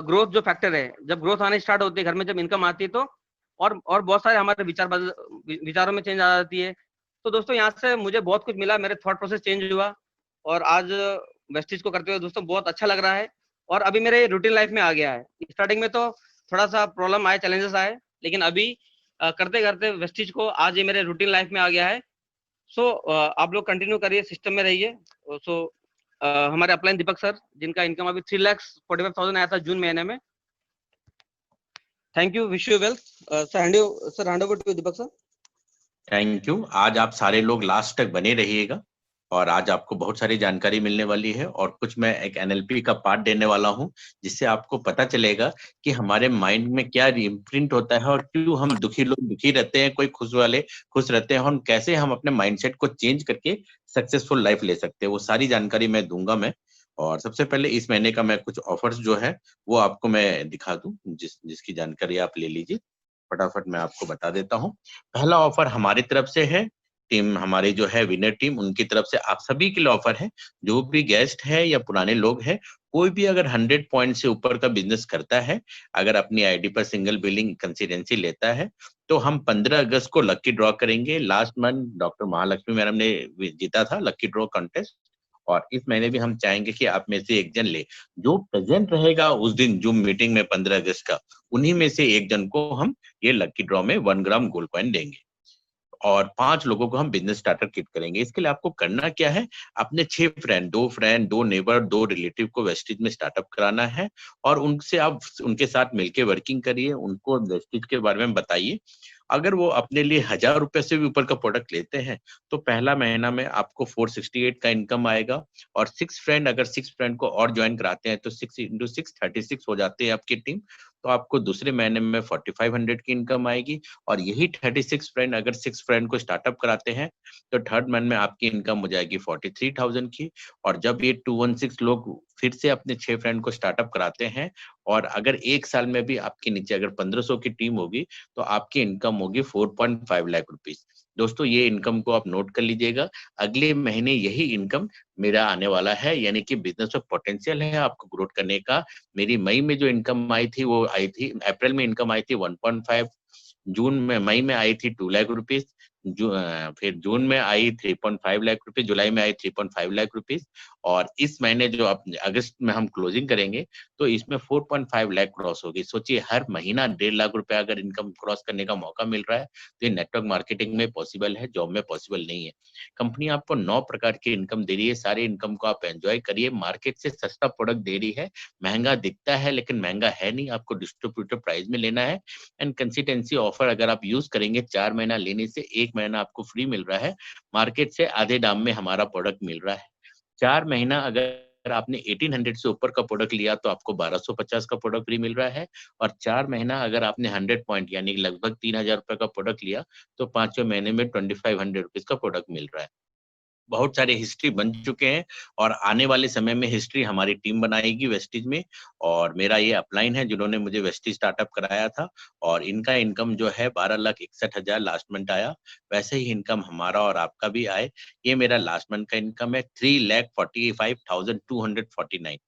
ग्रोथ जो फैक्टर है, जब ग्रोथ आने स्टार्ट होती है घर में, जब इनकम आती है तो और बहुत सारे हमारे विचारों में चेंज आ जाती है। तो दोस्तों यहाँ से मुझे बहुत कुछ मिला, मेरे थॉट प्रोसेस चेंज हुआ, और आज वेस्टीज को करते हुए दोस्तों बहुत अच्छा लग रहा है, और अभी मेरे रूटीन लाइफ में आ गया है। स्टार्टिंग में तो थोड़ा सा प्रॉब्लम आए, चैलेंजेस आए, लेकिन अभी करते करते वेस्टीज को आज ये मेरे रूटीन लाइफ में आ गया है। सो आप लोग कंटिन्यू करिए, सिस्टम में रहिए। सो हमारे अपलाइन दीपक सर, जिनका इनकम अभी 3,45,000 आया था जून महीने में। Thank you, wish you well. Sir hand over to Deepak sir. Thank you. आज आप सारे लोग लास्ट तक बने रहिएगा, और आज आपको बहुत सारी जानकारी मिलने वाली है, और कुछ मैं एक एनएलपी का पार्ट देने वाला हूं, जिससे आपको पता चलेगा कि हमारे माइंड में क्या इम्प्रिंट होता है, और क्यों हम लोग दुखी रहते हैं, कोई खुश रहते हैं, और कैसे हम अपने माइंडसेट को चेंज करके सक्सेसफुल लाइफ ले सकते हैं। वो सारी जानकारी मैं दूंगा मैं। और सबसे पहले इस महीने का मैं कुछ ऑफर्स जो है वो आपको मैं दिखा दूं, जिसकी जानकारी आप ले लीजिए। फटाफट मैं आपको बता देता हूँ। पहला ऑफर हमारी तरफ से है टीम हमारी जो है विनर टीम, उनकी तरफ से आप सभी के लिए ऑफर है। जो भी गेस्ट है या पुराने लोग हैं, कोई भी अगर 100 पॉइंट से ऊपर का बिजनेस करता है, अगर अपनी आईडी पर सिंगल बिलिंग कंसिस्टेंसी लेता है, तो हम 15 अगस्त को लकी ड्रॉ करेंगे। Last month doctor Mahalakshmi madam ने जीता था लकी ड्रॉ कॉन्टेस्ट, और इस महीने भी हम चाहेंगे कि आप में से एक जन ले, जो प्रेजेंट रहेगा उस दिन जूम मीटिंग में 15 अगस्त का, उन्हीं में से एक जन को हम ये लकी ड्रॉ में 1 ग्राम गोल्ड कॉइन देंगे, और 5 लोगों को हम बिजनेस स्टार्टर किट करेंगे। इसके लिए आपको करना क्या है, अपने 6 फ्रेंड, 2 नेबर, 2 रिलेटिव को वेस्टिज में स्टार्टअप कराना है, और उनसे आप उनके साथ मिलके वर्किंग करिए, उनको वेस्टिज के बारे में बताइए। अगर वो अपने लिए 1000 रुपए से भी ऊपर का प्रोडक्ट लेते हैं, तो पहला महीना में आपको 468 का इनकम आएगा, और 6 फ्रेंड, अगर 6 फ्रेंड को और ज्वाइन कराते हैं तो 6 into 6 36 हो जाते हैं आपकी टीम, तो आपको दूसरे महीने में 4500 की इनकम आएगी। और यही 36 फ्रेंड अगर 6 फ्रेंड को स्टार्टअप कराते हैं, तो थर्ड मंथ में आपकी इनकम हो जाएगी 43,000 की। और जब ये 216 लोग फिर से अपने 6 फ्रेंड को स्टार्टअप कराते हैं, और अगर 1 साल में भी आपके नीचे अगर 1500 की टीम होगी, तो आपकी इनकम होगी 4.5 लाख रुपीस। दोस्तों, ये इनकम को आप नोट कर लीजिएगा। अगले महीने यही इनकम मेरा आने वाला है, यानी कि बिजनेस में पोटेंशियल है आपको ग्रोथ करने का। मेरी मई में जो इनकम आई थी, वो आई थी अप्रैल में इनकम आई थी 1.5, मई में आई थी 2 लाख रुपीस, फिर जून में आई 3.5 लाख रुपीस, जुलाई में आई 3.5 लाख रुपीस, और इस महीने जो अब अगस्त में हम क्लोजिंग करेंगे, तो इसमें 4.5 लाख क्रॉस होगी। सोचिए, हर महीना 1.5 लाख रुपया अगर इनकम क्रॉस करने का मौका मिल रहा है, तो ये नेटवर्क मार्केटिंग में पॉसिबल है, जॉब में पॉसिबल नहीं है। कंपनी आपको 9 प्रकार की इनकम दे रही है, सारे इनकम को आप एंजॉय करिए। मार्केट से सस्ता प्रोडक्ट दे रही है, महंगा दिखता है लेकिन महंगा है नहीं, आपको डिस्ट्रीब्यूटर प्राइस में लेना है। एंड कंसिस्टेंसी ऑफर अगर आप यूज करेंगे, 4 महीना लेने से 1 महीना आपको फ्री मिल रहा है, मार्केट से आधे दाम में हमारा प्रोडक्ट मिल रहा है। 4 महीना अगर आपने 1800 से ऊपर का प्रोडक्ट लिया, तो आपको 1250 का प्रोडक्ट फ्री मिल रहा है, और 4 महीना अगर आपने 100 पॉइंट यानी लगभग 3000 रुपए का प्रोडक्ट लिया, तो 5वें महीने में 2500 रुपीज का प्रोडक्ट मिल रहा है। बहुत सारे हिस्ट्री बन चुके हैं, और आने वाले समय में हिस्ट्री हमारी टीम बनाएगी वेस्टिज में। और मेरा ये अपलाइन है जिन्होंने मुझे वेस्टिज स्टार्टअप कराया था, और इनका इनकम जो है 12,61,000 लास्ट मंथ आया। वैसे ही इनकम हमारा और आपका भी आए, ये मेरा लास्ट मंथ का इनकम है 3,45,249।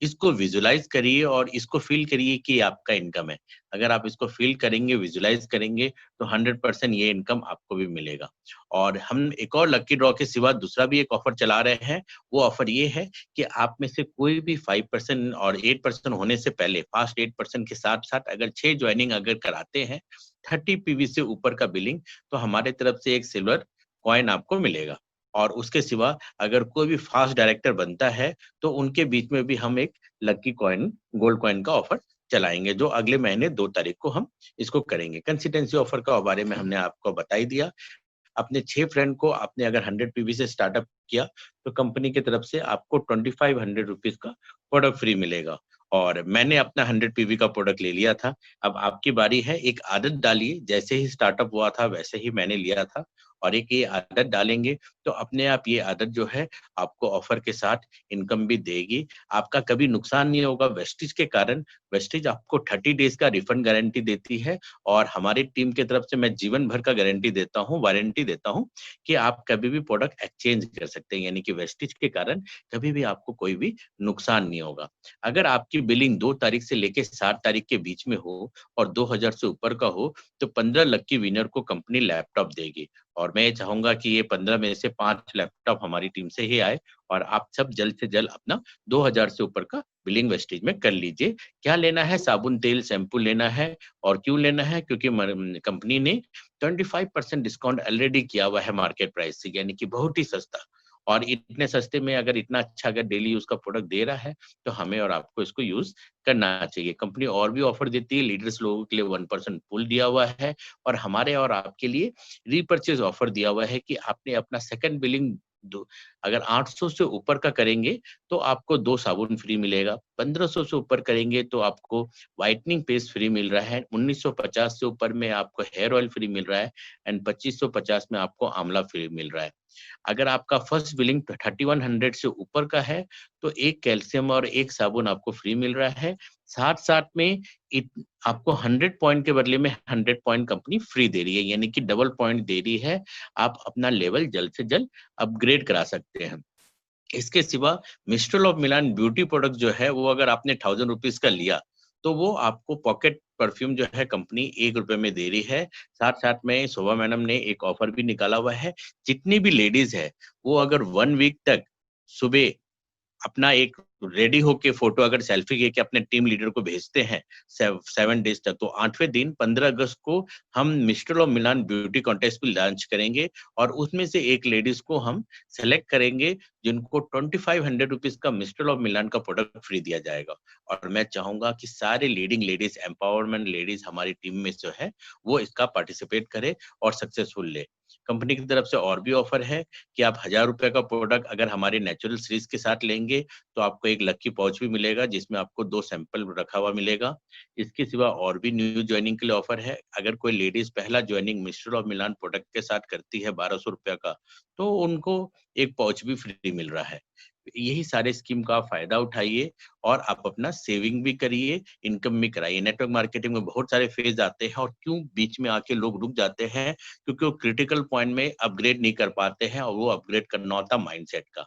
इसको विजुलाइज करिए और इसको फील करिए कि आपका इनकम है। अगर आप इसको फील करेंगे, विजुलाइज करेंगे, तो 100% ये इनकम आपको भी मिलेगा। और हम एक और लकी ड्रॉ के सिवा दूसरा भी एक ऑफर चला रहे हैं। वो ऑफर ये है कि आप में से कोई भी 5% और 8% होने से पहले, फास्ट 8% के साथ-साथ अगर 6 ज्वाइनिंग अगर कराते हैं, 30 पीवी से ऊपर का बिलिंग, तो हमारे तरफ से एक सिल्वर कॉइन आपको मिलेगा। और उसके सिवा अगर कोई भी फास्ट डायरेक्टर बनता है, तो उनके बीच में भी हम एक लकी कॉइन, गोल्ड कॉइन का ऑफर चलाएँगे, जो अगले महीने 2 तारीख को हम इसको करेंगे। कंसिस्टेंसी ऑफर का बारे में हमने आपको बता ही दिया। अपने 6 फ्रेंड को आपने अगर 100 पीवी से स्टार्टअप किया, तो कंपनी की तरफ से आपको 2500 रुपीस का प्रोडक्ट फ्री मिलेगा। और मैंने अपना 100 पीवी का प्रोडक्ट ले लिया था। अब आपकी बारी है, एक आदत डालिए, जैसे ही स्टार्टअप हुआ था वैसे ही मैंने लिया था, और एक ये आदत डालेंगे, तो अपने आप ये आदत जो है आपको ऑफर के साथ इनकम भी देगी। आपका कभी नुकसान नहीं होगा वेस्टिज के कारण। वेस्टिज आपको 30 डेज का रिफंड गारंटी देती है, और हमारी टीम की तरफ से मैं जीवन भर का गारंटी देता हूँ, वारंटी देता हूँ, कि आप कभी भी प्रोडक्ट एक्सचेंज कर सकते हैं, यानी कि वेस्टिज के कारण कभी भी आपको कोई भी नुकसान नहीं होगा। अगर आपकी बिलिंग 2 तारीख से लेके 7 तारीख के बीच में हो, और 2000 से ऊपर का हो, तो 15 लकी विनर को कंपनी लैपटॉप देगी। और मैं चाहूंगा कि ये 15 में से 5 लैपटॉप हमारी टीम से ही आए, और आप सब जल्द से जल्द अपना 2000 से ऊपर का बिलिंग वेस्टिज में कर लीजिए। क्या लेना है? साबुन, तेल, शैम्पू लेना है। और क्यों लेना है? क्योंकि कंपनी ने 25% डिस्काउंट ऑलरेडी किया हुआ है मार्केट प्राइस से, यानी कि बहुत ही सस्ता। और इतने सस्ते में अगर इतना अच्छा अगर डेली यूज का प्रोडक्ट दे रहा है, तो हमें और आपको इसको यूज करना चाहिए। कंपनी और भी ऑफर देती है, लीडर्स लोगों के लिए 1% पुल दिया हुआ है, और हमारे और आपके लिए रीपर्चेज ऑफर दिया हुआ है कि आपने अपना सेकंड बिलिंग अगर 800 से ऊपर का करेंगे, तो आपको 2 साबुन फ्री मिलेगा। 1500 से ऊपर करेंगे तो आपको व्हाइटनिंग पेस्ट फ्री मिल रहा है। 1950 से ऊपर में आपको हेयर ऑयल फ्री मिल रहा है, एंड 2550 में आपको आंवला फ्री मिल रहा है। अगर आपका फर्स्ट बिलिंग 3100 से ऊपर का है तो एक कैल्शियम और एक साबुन आपको फ्री मिल रहा है। साथ-साथ में आपको 100 पॉइंट के बदले में 100 पॉइंट कंपनी फ्री दे रही है, यानी कि डबल पॉइंट दे रही है। आप अपना लेवल जल्द से जल्द अपग्रेड करा सकते हैं। इसके सिवा mistral of Milan beauty product जो है वो अगर आपने 1000 रुपीज का लिया तो वो आपको पॉकेट परफ्यूम जो है कंपनी ₹1 में दे रही है। साथ-साथ में शोभा मैडम ने एक ऑफर भी निकाला हुआ है। जितनी भी लेडीज है वो अगर 1 वीक तक सुबह अपना एक रेडी होके फोटो अगर सेल्फी लेके अपने टीम लीडर को भेजते हैं 7 डेज तक, तो 8वें दिन 15 अगस्त को हम mister of Milan beauty contest भी लॉन्च करेंगे और उसमें से एक लेडीज को हम सेलेक्ट करेंगे जिनको 2500 रुपीज का मिस्टर ऑफ मिलान का प्रोडक्ट फ्री दिया जाएगा। और मैं चाहूंगा कि सारे लीडिंग लेडीज, एम्पावरमेंट लेडीज हमारी टीम में जो है वो इसका पार्टिसिपेट करे और सक्सेसफुल ले। कंपनी की तरफ से और भी ऑफर है कि आप ₹1000 का प्रोडक्ट अगर हमारे नेचुरल सीरीज के साथ लेंगे तो आपको एक लकी पाउच भी मिलेगा जिसमें आपको 2 सैंपल रखा हुआ मिलेगा। इसके सिवा और भी न्यू ज्वाइनिंग के लिए ऑफर है। अगर कोई लेडीज पहला joining mister of Milan product के साथ करती है ₹1200 का, तो उनको एक पाउच भी फ्री मिल रहा है। यही सारे स्कीम का आप फायदा उठाइए और आप अपना सेविंग भी करिए, इनकम भी कराइए। नेटवर्क मार्केटिंग में बहुत सारे फेज आते हैं और क्यों बीच में आके लोग रुक जाते हैं, क्योंकि वो क्रिटिकल पॉइंट में अपग्रेड नहीं कर पाते हैं और वो अपग्रेड करना होता माइंडसेट का।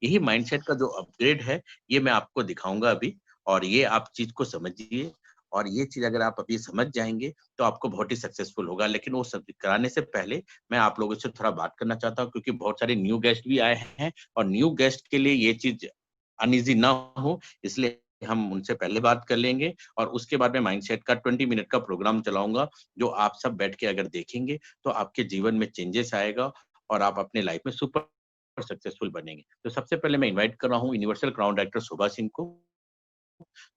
यही माइंडसेट का जो अपग्रेड है, ये मैं आपको दिखाऊंगा अभी और ये आप चीज को समझिए और ये चीज अगर आप अभी समझ जाएंगे तो आपको बहुत ही सक्सेसफुल होगा। लेकिन वो सब कराने से पहले मैं आप लोगों से थोड़ा बात करना चाहता हूँ क्योंकि बहुत सारे न्यू गेस्ट भी आए हैं और न्यू गेस्ट के लिए ये चीज अनईजी ना हो, इसलिए हम उनसे पहले बात कर लेंगे और उसके बाद में माइंडसेट का 20 मिनट का प्रोग्राम चलाऊंगा जो आप सब बैठ के अगर देखेंगे तो आपके जीवन में चेंजेस आएगा और आप अपने लाइफ में सुपर सक्सेसफुल बनेंगे। तो सबसे पहले मैं इनवाइट कर रहा हूँ यूनिवर्सल क्राउन डायरेक्टर शोभा सिंह को,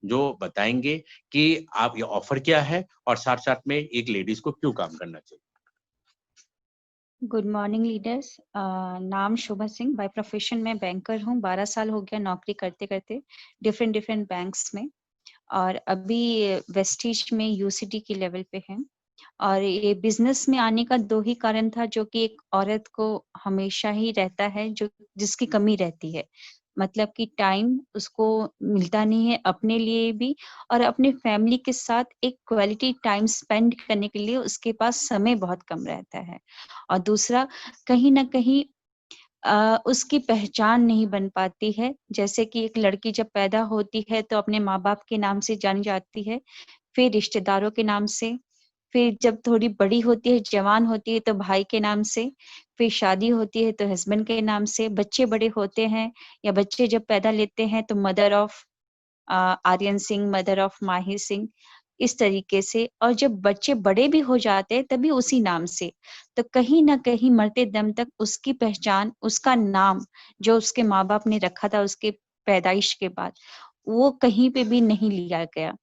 जो बताएंगे कि आप ये ऑफर क्या है और साथ-साथ में एक लेडीज को क्यों काम करना चाहिए। Good morning leaders. नाम शोभा सिंह, बाय प्रोफेशन मैं बैंकर हूँ। 12 साल हो गया नौकरी करते करते डिफरेंट बैंक्स में, और अभी वेस्टिज में यूसीडी के लेवल पे है। और ये बिजनेस में आने का 2 ही कारण था जो कि एक औरत को हमेशा ही रहता है, जो जिसकी कमी रहती है। मतलब कि टाइम उसको मिलता नहीं है अपने लिए भी, और अपने फैमिली के साथ एक क्वालिटी टाइम स्पेंड करने के लिए उसके पास समय बहुत कम रहता है। और दूसरा, कहीं न कहीं उसकी पहचान नहीं बन पाती है। जैसे कि एक लड़की जब पैदा होती है तो अपने माँ-बाप के नाम से जानी जाती है, फिर रिश्तेदारों के नाम से, फिर जब थोड़ी बड़ी होती है, जवान होती है तो भाई के नाम से, फिर शादी होती है तो हस्बैंड के नाम से, बच्चे बड़े होते हैं या बच्चे जब पैदा लेते हैं तो mother of Aryan Singh, mother of Mahi Singh, इस तरीके से। और जब बच्चे बड़े भी हो जाते हैं तभी उसी नाम से। तो कहीं न कहीं मरते दम तक उसकी पहचान, उसका नाम जो उसके माँ-बाप ने रखा था उसके पैदाइश के बाद, वो कहीं पे भी नहीं लिया गया।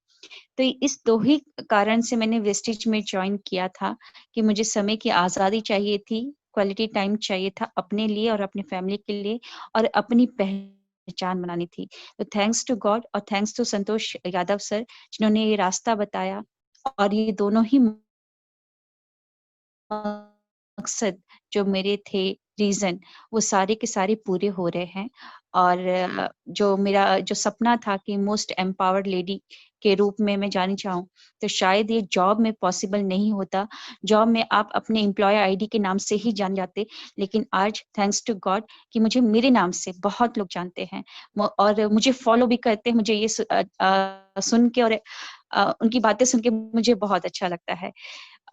तो इस 2 ही कारण से मैंने वेस्टिज में जॉइन किया था कि मुझे समय की आज़ादी चाहिए थी, क्वालिटी टाइम चाहिए था अपने लिए और अपनी फैमिली के लिए, और अपनी पहचान बनानी थी। तो थैंक्स टू गॉड और thanks to Santosh Yadav sir, जिन्होंने ये रास्ता बताया, और ये दोनों ही मकसद जो मेरे थे, रीज़न, वो सारे के सारे पूरे हो रहे हैं। और जो मेरा जो सपना था कि मोस्ट एम्पावर्ड लेडी के रूप में मैं जानी चाहूँ, तो शायद ये जॉब में पॉसिबल नहीं होता। जॉब में आप अपने एम्प्लॉयर आईडी के नाम से ही जान जाते, लेकिन आज थैंक्स टू गॉड कि मुझे मेरे नाम से बहुत लोग जानते हैं और मुझे फॉलो भी करते हैं। मुझे ये सुन के और उनकी बातें सुन के मुझे बहुत अच्छा लगता है।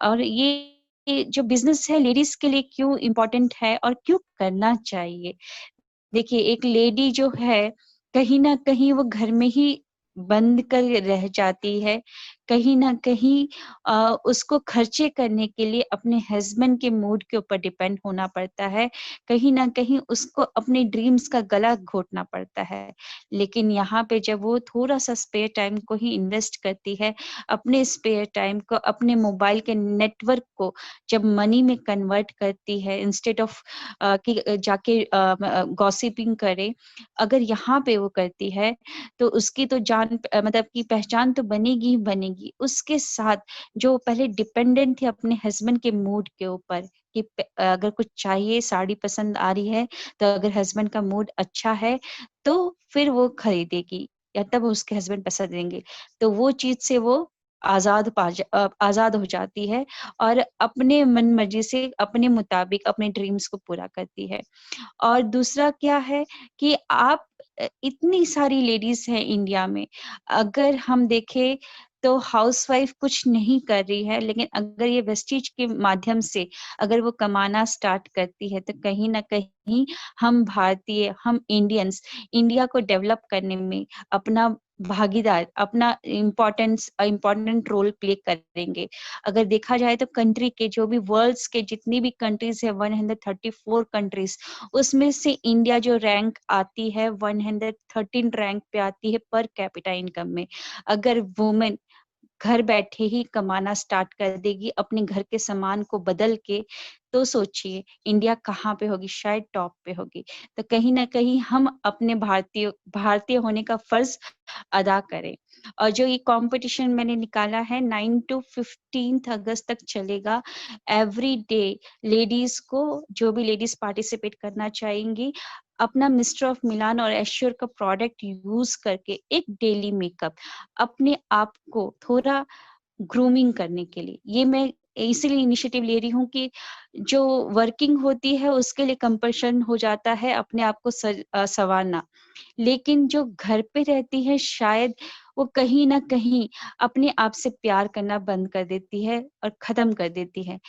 और ये जो बिज़नेस है लेडीज़ के लिए क्यों इम्पोर्टेंट है और क्यों करना चाहिए? देखिए, एक लेडी जो है, कहीं न कहीं वो घर में ही बंद कर रह जाती है। कहीं न कहीं उसको खर्चे करने के लिए अपने हस्बैंड के मूड के ऊपर डिपेंड होना पड़ता है। कहीं न कहीं उसको अपने ड्रीम्स का गला घोटना पड़ता है। लेकिन यहाँ पे जब वो थोड़ा-सा स्पेयर टाइम को ही इन्वेस्ट करती है, अपने स्पेयर टाइम को, अपने मोबाइल के नेटवर्क को जब मनी में कन्वर्ट करती है, इंस्टेड ऑफ कि जाके गॉसिपिंग करे, अगर यहाँ पे वो करती है तो उसकी तो जान मतलब कि पहचान तो बनेगी ही बनेगी। जाएगी, उसके साथ जो पहले डिपेंडेंट थी अपने हस्बैंड के मूड के ऊपर कि अगर कुछ चाहिए, साड़ी पसंद आ रही है, तो अगर हस्बैंड का मूड अच्छा है तो फिर वो खरीदेगी या तब उसके हस्बैंड पैसा देंगे। तो वो चीज से वो आजाद हो जाती है और अपने मन मर्जी से अपने मुताबिक अपने ड्रीम्स को पूरा करती है। और दूसरा क्या है कि आप इतनी सारी लेडीज हैं इंडिया में, अगर हम देखें तो हाउसवाइफ कुछ नहीं कर रही है, लेकिन अगर ये वेस्टीज के माध्यम से अगर वो कमाना स्टार्ट करती है तो कहीं ना कहीं हम भारतीय, हम इंडियंस इंडिया को डेवलप करने में अपना भागीदार, अपना इम्पोर्टेंट रोल प्ले करेंगे। अगर देखा जाए तो कंट्री के जो भी वर्ल्ड्स के जितनी भी कंट्रीज है 134 कंट्रीज, उसमें से इंडिया जो रैंक आती है 113 रैंक पे आती है पर कैपिटा इनकम में। अगर वुमेन घर बैठे ही कमाना स्टार्ट कर देगी अपने घर के सामान को बदल के, तो सोचिए इंडिया कहाँ पे होगी, शायद टॉप पे होगी। तो कहीं ना कहीं हम अपने भारतीय होने का फर्ज अदा करें। और जो ये कंपटीशन मैंने निकाला है 9 to 15 अगस्त तक चलेगा। एवरी डे लेडीज को, जो भी लेडीज पार्टिसिपेट करना चाहेंगी, अपना मिस्टर ऑफ मिलान और एश्योर का प्रोडक्ट यूज करके एक डेली मेकअप अपने आप को थोड़ा ग्रूमिंग करने के लिए, ये मैं इसलिए इनिशिएटिव ले रही हूँ कि जो वर्किंग होती है उसके लिए कंपल्शन हो जाता है अपने आप को संवारना, लेकिन जो घर पे रहती है शायद वो कहीं ना कहीं अपने आप से प्यार करना बंद कर देती है और खत्म कर देती है।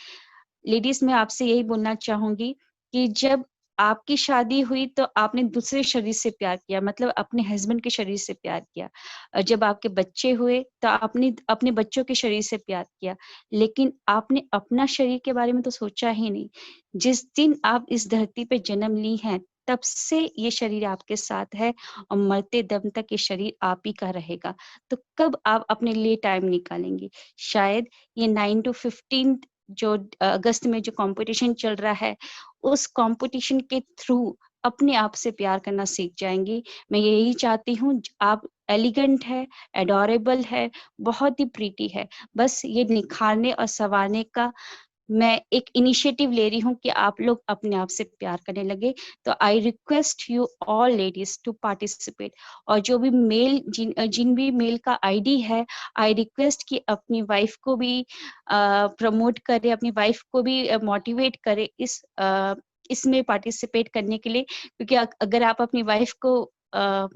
लेडीज, मैं आपसे यही बोलना चाहूंगी कि जब आपकी शादी हुई तो आपने दूसरे शरीर से प्यार किया, मतलब अपने हस्बैंड के शरीर से प्यार किया। और जब आपके बच्चे हुए तो आपने अपने बच्चों के शरीर से प्यार किया, लेकिन आपने अपना शरीर के बारे में तो सोचा ही नहीं। जिस दिन आप इस धरती पे जन्म ली हैं तब से ये शरीर आपके साथ है और मरते दम तक ये शरीर आप ही का रहेगा। तो कब आप अपने लिए टाइम निकालेंगे? शायद ये 9 to 15 जो अगस्त में जो कंपटीशन चल रहा है, उस कंपटीशन के थ्रू अपने आप से प्यार करना सीख जाएंगी। मैं यही चाहती हूँ, आप एलिगेंट है, एडोरेबल है, बहुत ही प्रीटी है, बस ये निखारने और संवारने का मैं एक इनिशिएटिव ले रही हूँ कि आप लोग अपने आप से प्यार करने लगे। तो I request you all ladies to participate. और जो भी मेल जिन भी मेल का आईडी है, आई रिक्वेस्ट कि अपनी वाइफ को भी प्रमोट करे, अपनी वाइफ को भी मोटिवेट करे इसमें पार्टिसिपेट करने के लिए, क्योंकि अगर आप अपनी वाइफ को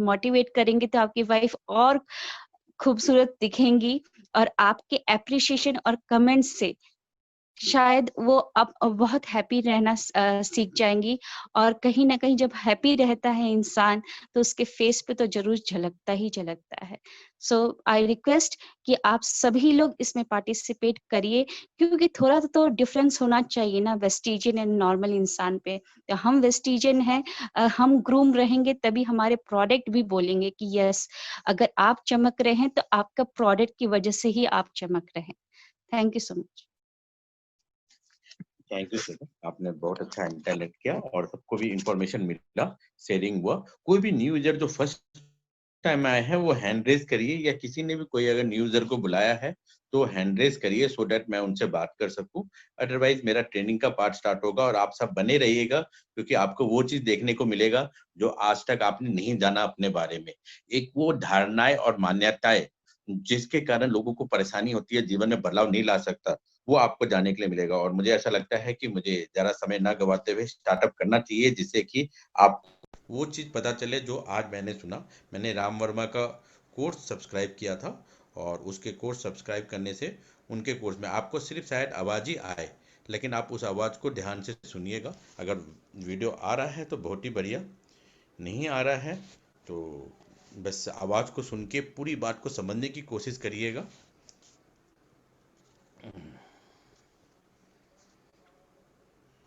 मोटिवेट करेंगे तो आपकी वाइफ और खूबसूरत दिखेंगी और आपके एप्रिसिएशन और कमेंट्स से शायद वो अब बहुत हैप्पी रहना सीख जाएंगी। और कहीं ना कहीं जब हैप्पी रहता है इंसान तो उसके फेस पे तो जरूर झलकता ही झलकता है। सो आई रिक्वेस्ट कि आप सभी लोग इसमें पार्टिसिपेट करिए, क्योंकि थोड़ा तो डिफरेंस होना चाहिए ना वेस्टिजियन एंड नॉर्मल इंसान पे। तो हम वेस्टिजियन हैं, हम ग्रूम रहेंगे तभी हमारे प्रोडक्ट भी बोलेंगे कि यस, अगर आप चमक रहे हैं तो आपका प्रोडक्ट की वजह से ही आप चमक रहे हैं। Thank you so much. Thank you sir, आपने बहुत अच्छा इंटरनेट किया और सबको भी इंफॉर्मेशन मिला, शेयरिंग हुआ। कोई भी न्यू यूजर जो फर्स्ट टाइम आए हैं वो हैंड रेज करिए, या किसी ने भी कोई अगर न्यू यूजर को बुलाया है तो हैंड रेज करिए सो दैट मैं उनसे बात कर सकूं। अदरवाइज मेरा ट्रेनिंग का पार्ट स्टार्ट होगा और आप सब बने रहिएगा, क्योंकि आपको वो चीज देखने को मिलेगा जो आज तक आपने नहीं जाना अपने बारे में। एक वो धारणाएं और मान्यताएं जिसके कारण लोगों को परेशानी होती है, जीवन में बदलाव नहीं ला सकता, वो आपको जानने के लिए मिलेगा। और मुझे ऐसा लगता है कि मुझे ज्यादा समय ना गवाते हुए स्टार्टअप करना चाहिए, जिससे कि आप वो चीज पता चले जो आज मैंने सुना। मैंने राम वर्मा का कोर्स सब्सक्राइब किया था और उसके कोर्स सब्सक्राइब करने से उनके कोर्स में आपको सिर्फ शायद आवाज ही आए, लेकिन आप उस आवाज को ध्यान से सुनिएगा। अगर वीडियो आ रहा है तो बहुत ही बढ़िया, नहीं आ रहा है तो बस आवाज को सुन के पूरी बात को समझने की कोशिश करिएगा।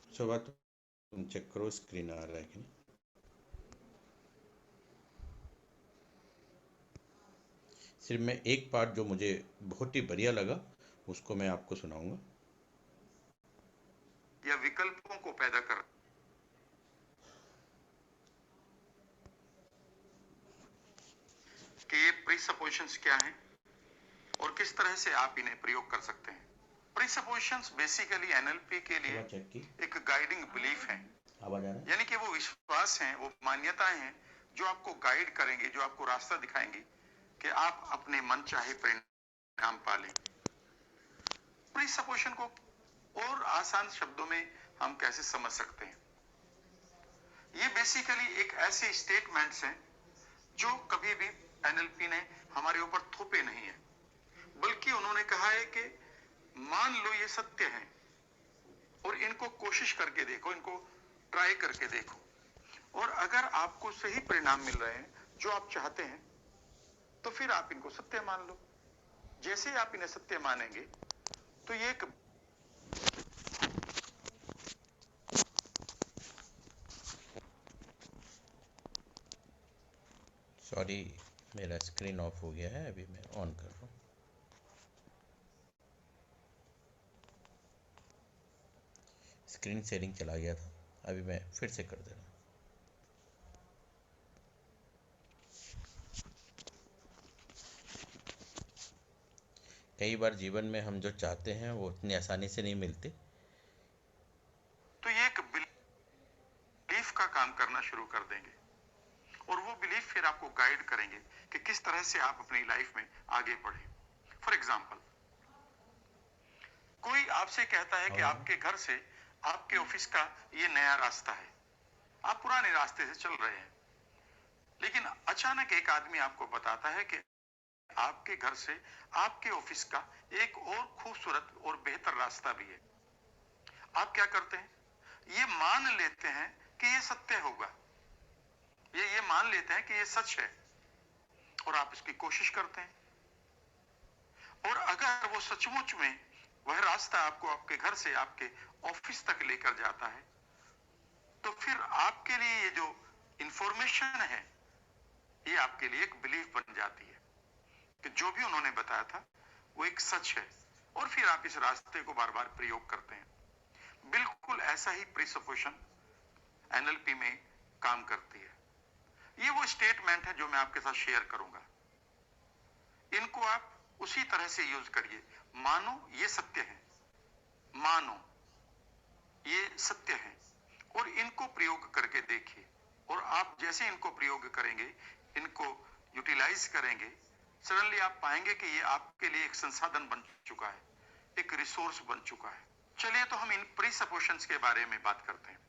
शोभा, तुम चेक करो स्क्रीन आ रहा है कि नहीं। सिर्फ मैं एक पार्ट जो मुझे बहुत ही बढ़िया लगा उसको मैं आपको सुनाऊंगा। या विकल्पों को पैदा कर कि ये प्रीसपोजिशंस क्या हैं, और किस तरह से आप इन्हें प्रयोग कर सकते हैं। प्रीसपोजिशंस बेसिकली एनएलपी के लिए एक गाइडिंग बिलीफ है, यानी कि वो विश्वास हैं, वो मान्यताएं हैं जो आपको गाइड करेंगे, जो आपको रास्ता दिखाएंगे कि आप अपने मन चाहे परिणाम पालें। प्रीसपोजिशन को और आसान शब्दों में हम कैसे समझ सकते हैं? ये बेसिकली एक ऐसे स्टेटमेंट्स हैं जो कभी भी एनएलपी ने हमारे ऊपर थोपे नहीं है, बल्कि उन्होंने कहा है कि मान लो ये सत्य है और इनको कोशिश करके देखो, इनको ट्राई करके देखो, और अगर आपको सही परिणाम मिल रहे हैं जो आप चाहते हैं तो फिर आप इनको सत्य मान लो। जैसे आप इन्हें सत्य मानेंगे तो ये एक सॉरी, मेरा स्क्रीन ऑफ हो गया है, अभी मैं ऑन कर रहा हूँ। स्क्रीन शेयरिंग चला गया था, अभी मैं फिर से कर दे रहा हूँ। कई बार जीवन में हम जो चाहते हैं वो उतनी आसानी से नहीं मिलते। तो ये एक बिलीफ का काम करना शुरू कर देंगे और वो बिलीफ फिर आपको गाइड करेंगे कि किस तरह से आप अपनी लाइफ में आगे बढ़े। फॉर एग्जाम्पल, कोई आपसे कहता है कि आपके घर से आपके ऑफिस का ये नया रास्ता है, आप पुराने रास्ते से चल रहे हैं, लेकिन अचानक एक आदमी आपको बताता है कि आपके घर से आपके ऑफिस का एक और खूबसूरत और बेहतर रास्ता भी है। आप क्या करते हैं? ये मान लेते हैं कि ये सत्य होगा, ये मान लेते हैं कि ये सच है, और आप इसकी कोशिश करते हैं। और अगर वो सचमुच में वह रास्ता आपको आपके घर से आपके ऑफिस तक लेकर जाता है, तो फिर आपके लिए ये जो इंफॉर्मेशन है ये आपके लिए एक बिलीफ बन जाती है कि जो भी उन्होंने बताया था वो एक सच है, और फिर आप इस रास्ते को बार बार प्रयोग करते हैं। बिल्कुल ऐसा ही प्रीसपोजिशन एनएलपी में काम करती है। ये वो स्टेटमेंट है जो मैं आपके साथ शेयर करूंगा, इनको आप उसी तरह से यूज करिए। मानो ये सत्य है, मानो ये सत्य है, और इनको प्रयोग करके देखिए। और आप जैसे इनको प्रयोग करेंगे, इनको यूटिलाइज करेंगे, सडनली आप पाएंगे कि ये आपके लिए एक संसाधन बन चुका है, एक रिसोर्स बन चुका है। चलिए तो हम इन प्रीसपोजिशंस के बारे में बात करते हैं।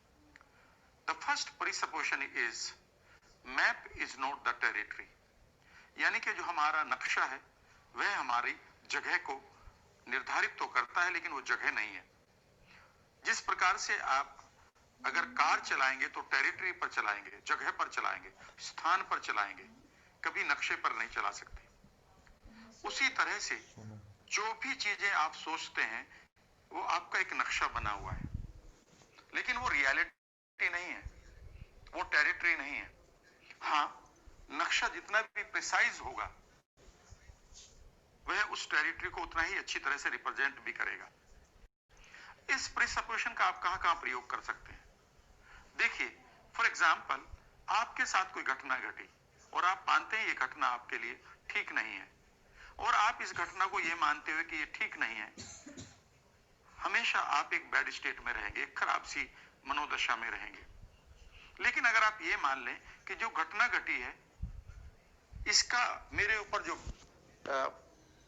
The first presupposition is map is not the territory, यानी कि जो हमारा नक्शा है वह हमारी जगह को निर्धारित तो करता है, लेकिन वो जगह नहीं है। जिस प्रकार से आप अगर कार चलाएंगे तो टेरिटरी पर चलाएंगे, जगह पर चलाएंगे, स्थान पर चलाएंगे, कभी नक्शे पर नहीं चला सकते। उसी तरह से जो भी चीजें आप सोचते हैं वो आपका एक नक्शा बना हुआ है, लेकिन वो रियलिटी नहीं है, वो टेरिटरी नहीं है। हाँ, नक्शा जितना भी प्रिसाइज होगा वह उस टेरिटरी को उतना ही अच्छी तरह से रिप्रेजेंट भी करेगा। इस प्रीसपोजिशन का आप कहां प्रयोग कर सकते हैं? देखिए, फॉर एग्जाम्पल, आपके साथ कोई घटना घटी और आप मानते हैं ये घटना आपके लिए ठीक नहीं है, और आप इस घटना को ये मानते हुए कि ये ठीक नहीं है, हमेशा आप एक बैड स्टेट में रहेंगे, एक खराब सी मनोदशा में रहेंगे। लेकिन अगर आप ये मान लें कि जो घटना घटी है इसका मेरे ऊपर जो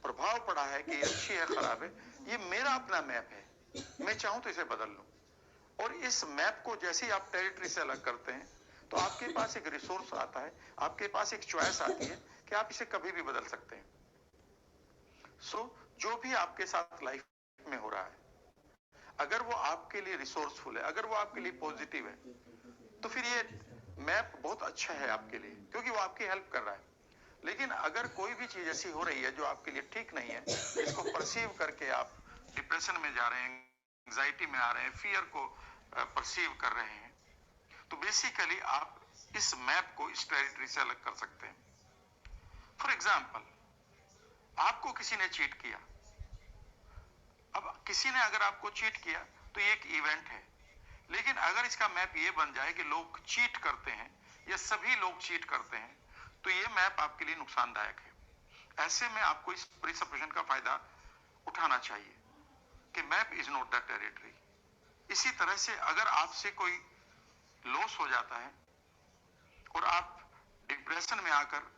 प्रभाव पड़ा है कि अच्छी है खराब है, ये मेरा अपना मैप है, मैं चाहूं तो इसे बदल लूं। और इस मैप को जैसे ही आप टेरिटरी से अलग करते हैं तो आपके पास एक रिसोर्स आता है, आपके पास एक चॉइस आती है कि आप इसे कभी भी बदल सकते हैं। सो जो भी आपके साथ लाइफ में हो रहा है, अगर वो आपके लिए रिसोर्सफुल है, अगर वो आपके लिए पॉजिटिव है, तो फिर ये मैप बहुत अच्छा है आपके लिए, क्योंकि वो आपकी हेल्प कर रहा है। लेकिन अगर कोई भी चीज ऐसी हो रही है जो आपके लिए ठीक नहीं है, इसको परसीव करके आप डिप्रेशन में जा रहे हैं, एंजाइटी में आ रहे हैं, फियर को परसीव कर रहे हैं, तो बेसिकली आप इस मैप को इस टेरिटरी से अलग कर सकते हैं। फॉर एग्जाम्पल, आपको किसी ने चीट किया। अब किसी ने अगर आपको चीट किया तो ये एक इवेंट है, लेकिन अगर इसका मैप ये बन जाए कि लोग चीट करते हैं या सभी लोग चीट करते हैं, तो ये मैप आपके लिए नुकसानदायक है। ऐसे में आपको इस प्रीसपोजिशन का फायदा उठाना चाहिए कि map is not the territory. इसी तरह से अगर आपसे कोई लॉस हो जाता है और आप डिप्रेशन में आकर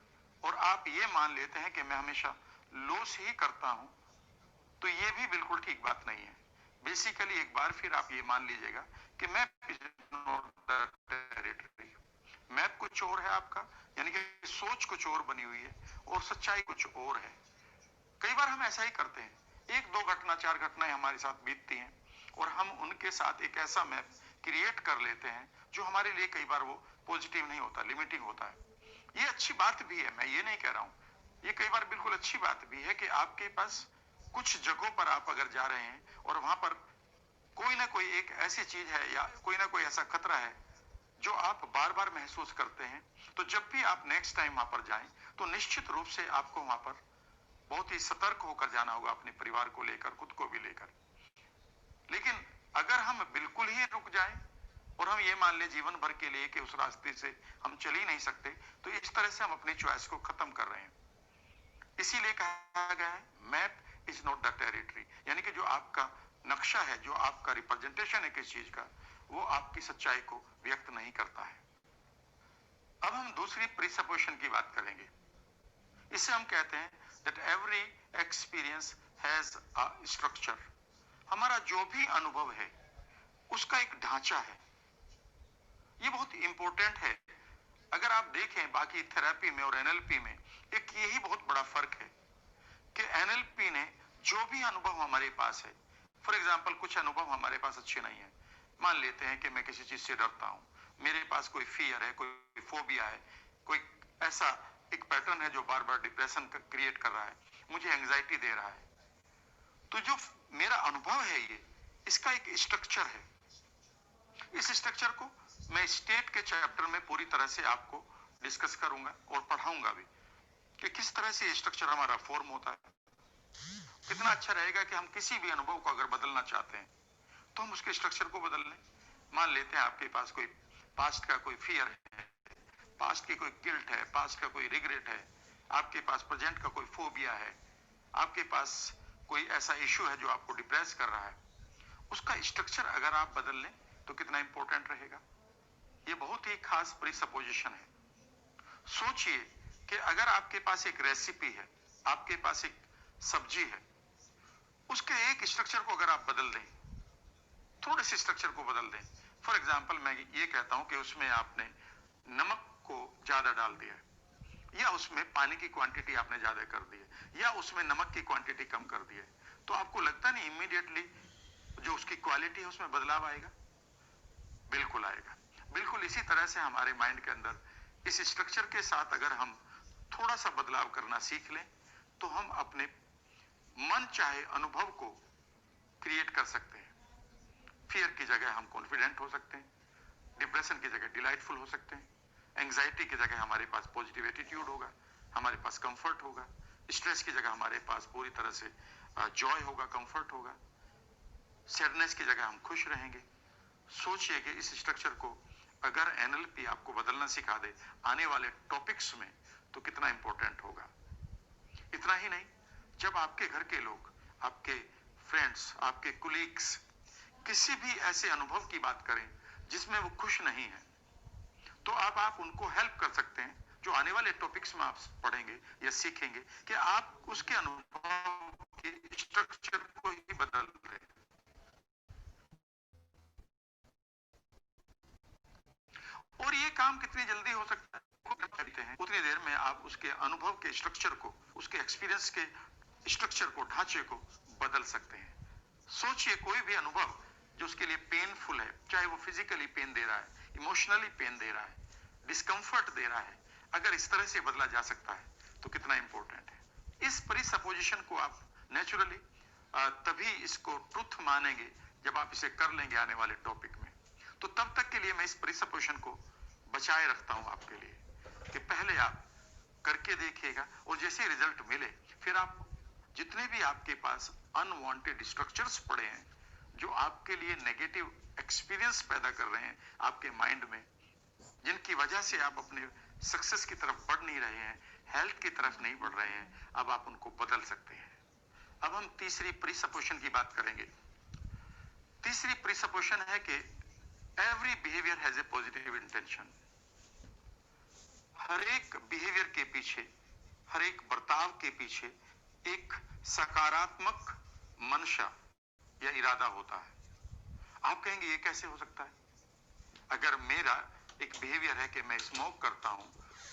और आप ये मान लेते हैं कि मैं हमेशा लॉस ही करता हूं, तो ये भी बिल्कुल ठीक बात नहीं है। बेसिकली एक बार फिर आप ये मान लीजिएगा कि map is not the territory. Map कुछ और है आपका, यानी कि सोच कुछ और बनी हुई है और सच्चाई कुछ और है। कई बार हम ऐसा ही करते हैं, एक दो घटना चार घटनाएं हमारे साथ बीतती हैं और हम उनके साथ एक ऐसा मैप क्रिएट कर लेते हैं जो हमारे लिए कई बार वो पॉजिटिव नहीं होता, लिमिटिंग होता है। ये अच्छी बात भी है, मैं ये नहीं कह रहा हूं, ये कई बार बिल्कुल अच्छी बात भी है कि आपके पास कुछ जगहों पर आप अगर जा रहे हैं और वहां पर कोई ना कोई एक ऐसी चीज है या कोई ना कोई ऐसा खतरा है जो आप बार बार महसूस करते हैं, तो जब भी आप नेक्स्ट टाइम वहां पर जाएं तो निश्चित रूप से आपको वहां पर बहुत ही सतर्क होकर जाना होगा, अपने परिवार को लेकर, खुद को भी लेकर। लेकिन अगर हम बिल्कुल ही रुक जाएं और हम ये मान लें जीवन भर के लिए कि उस रास्ते से हम चल ही नहीं सकते, तो इस तरह से हम अपनी चॉइस को खत्म कर रहे हैं। इसीलिए कहा गया है map is not the territory, यानी कि जो आपका नक्शा है, जो आपका रिप्रेजेंटेशन है किस चीज का, वो आपकी सच्चाई को व्यक्त नहीं करता है। अब हम दूसरी प्रीसपोजिशन की बात करेंगे। इसे हम कहते हैं that every experience has a structure। हमारा जो भी अनुभव है उसका एक ढांचा है। ये बहुत इंपॉर्टेंट है। अगर आप देखें बाकी थेरेपी में और एनएलपी में एक यही बहुत बड़ा फर्क है कि एनएलपी ने जो भी अनुभव हमारे पास है, फॉर एग्जाम्पल कुछ अनुभव हमारे पास अच्छे नहीं है, मान लेते हैं कि मैं किसी चीज से डरता हूं, मेरे पास कोई फियर है, कोई फोबिया है, कोई ऐसा एक पैटर्न है जो बार बार डिप्रेशन क्रिएट कर रहा है, मुझे एंजाइटी दे रहा है, तो जो मेरा अनुभव है ये, इसका एक स्ट्रक्चर है। इस स्ट्रक्चर को मैं स्टेट के चैप्टर में पूरी तरह से आपको डिस्कस करूंगा और पढ़ाऊंगा भी कि किस तरह से ये स्ट्रक्चर हमारा फॉर्म होता है। कितना अच्छा रहेगा कि हम किसी भी अनुभव को अगर बदलना चाहते हैं तो हम उसके स्ट्रक्चर को बदल लें। मान लेते हैं आपके पास कोई पास्ट का कोई फियर है, पास्ट की कोई गिल्ट है, पास्ट का कोई रिग्रेट है, आपके पास प्रेजेंट का कोई फोबिया है, आपके पास कोई ऐसा इश्यू है जो आपको डिप्रेस कर रहा है, उसका स्ट्रक्चर अगर आप बदल लें तो कितना इंपॉर्टेंट रहेगा। ये बहुत ही खास प्रीसपोजिशन है। सोचिए कि अगर आपके पास एक रेसिपी है, आपके पास एक सब्जी है, उसके एक स्ट्रक्चर को अगर आप बदल दें, थोड़े से स्ट्रक्चर को बदल दें, फॉर एग्जाम्पल मैं ये कहता हूं कि उसमें आपने नमक को ज्यादा डाल दिया, या उसमें पानी की क्वांटिटी आपने ज्यादा कर दी है, या उसमें नमक की क्वांटिटी कम कर दी है, तो आपको लगता नहीं इमीडिएटली जो उसकी क्वालिटी है उसमें बदलाव आएगा? बिल्कुल आएगा। बिल्कुल इसी तरह से हमारे माइंड के अंदर इस स्ट्रक्चर के साथ अगर हम थोड़ा सा बदलाव करना सीख लें तो हम अपने मन चाहे अनुभव को क्रिएट कर सकते हैं। फियर की जगह हम कॉन्फिडेंट हो सकते हैं, डिप्रेशन की जगह डिलाइटफुल हो सकते हैं, एंजाइटी की जगह हमारे पास पॉजिटिव एटीट्यूड होगा, हमारे पास कंफर्ट होगा, स्ट्रेस की जगह हमारे पास पूरी तरह से जॉय होगा, कंफर्ट होगा, सैडनेस की जगह हम खुश रहेंगे। सोचिए कि इस स्ट्रक्चर को अगर एनएलपी आपको बदलना सिखा दे आने वाले टॉपिक्स में तो कितना इंपॉर्टेंट होगा। इतना ही नहीं, जब आपके घर के लोग, आपके फ्रेंड्स, आपके कुलीग्स किसी भी ऐसे अनुभव की बात करें जिसमें वो खुश नहीं है, तो अब आप उनको हेल्प कर सकते हैं, जो आने वाले टॉपिक्स में आप पढ़ेंगे या सीखेंगे कि आप उसके अनुभव के स्ट्रक्चर को ही बदल रहे हैं। और ये काम कितनी जल्दी हो सकता है करते हैं, उतनी देर में आप उसके अनुभव के स्ट्रक्चर को, उसके एक्सपीरियंस के स्ट्रक्चर को, ढांचे को बदल सकते हैं। सोचिए कोई भी अनुभव जो उसके लिए पेनफुल है, चाहे वो फिजिकली पेन दे रहा है, इमोशनली पेन दे रहा है, डिस्कंफर्ट दे रहा है, अगर इस तरह से बदला जा सकता है तो कितना इंपॉर्टेंट है। इस प्रीसपोजिशन को आप नेचुरली तभी इसको ट्रुथ मानेंगे जब आप इसे कर लेंगे आने वाले टॉपिक में। तो तब तक के लिए मैं इस प्रीसपोजिशन को बचाए रखता हूं आपके लिए कि पहले आप करके देखिएगा और जैसे रिजल्ट मिले फिर आप जितने भी आपके पास अनवांटेड स्ट्रक्चर्स पड़े हैं जो आपके लिए नेगेटिव एक्सपीरियंस पैदा कर रहे हैं आपके माइंड में, जिनकी वजह से आप अपने सक्सेस की तरफ बढ़ नहीं रहे हैं, हेल्थ की तरफ नहीं बढ़ रहे हैं, अब आप उनको बदल सकते हैं। अब हम तीसरी प्रीसपोजिशन की बात करेंगे। तीसरी प्रीसपोजिशन है कि every behaviour has a positive intention. हर एक बिहेवियर के पीछे, हर एक बर्ताव के पीछे एक सकारात्मक मंशा या इरादा होता है। आप कहेंगे ये कैसे हो सकता है? अगर मेरा एक बिहेवियर है कि मैं स्मोक करता हूं,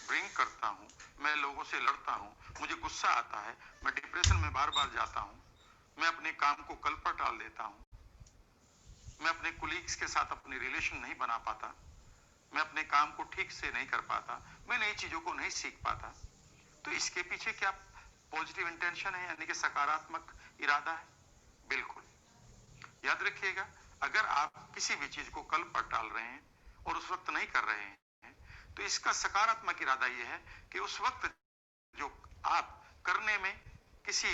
ड्रिंक करता हूं, मैं लोगों से लड़ता हूं, मुझे गुस्सा आता है, मैं डिप्रेशन में बार बार जाता हूं, मैं अपने काम को कल पर टाल देता हूं, मैं अपने कुलीग्स के साथ अपनी रिलेशन नहीं बना पाता, मैं अपने काम को ठीक से नहीं कर पाता, मैं नई चीजों को नहीं सीख पाता, तो इसके पीछे क्या पॉजिटिव इंटेंशन है, यानी कि सकारात्मक इरादा है? बिल्कुल। याद रखिएगा, अगर आप किसी भी चीज को कल पर टाल रहे हैं और उस वक्त नहीं कर रहे हैं, तो इसका सकारात्मक इरादा यह है कि उस वक्त जो आप करने में किसी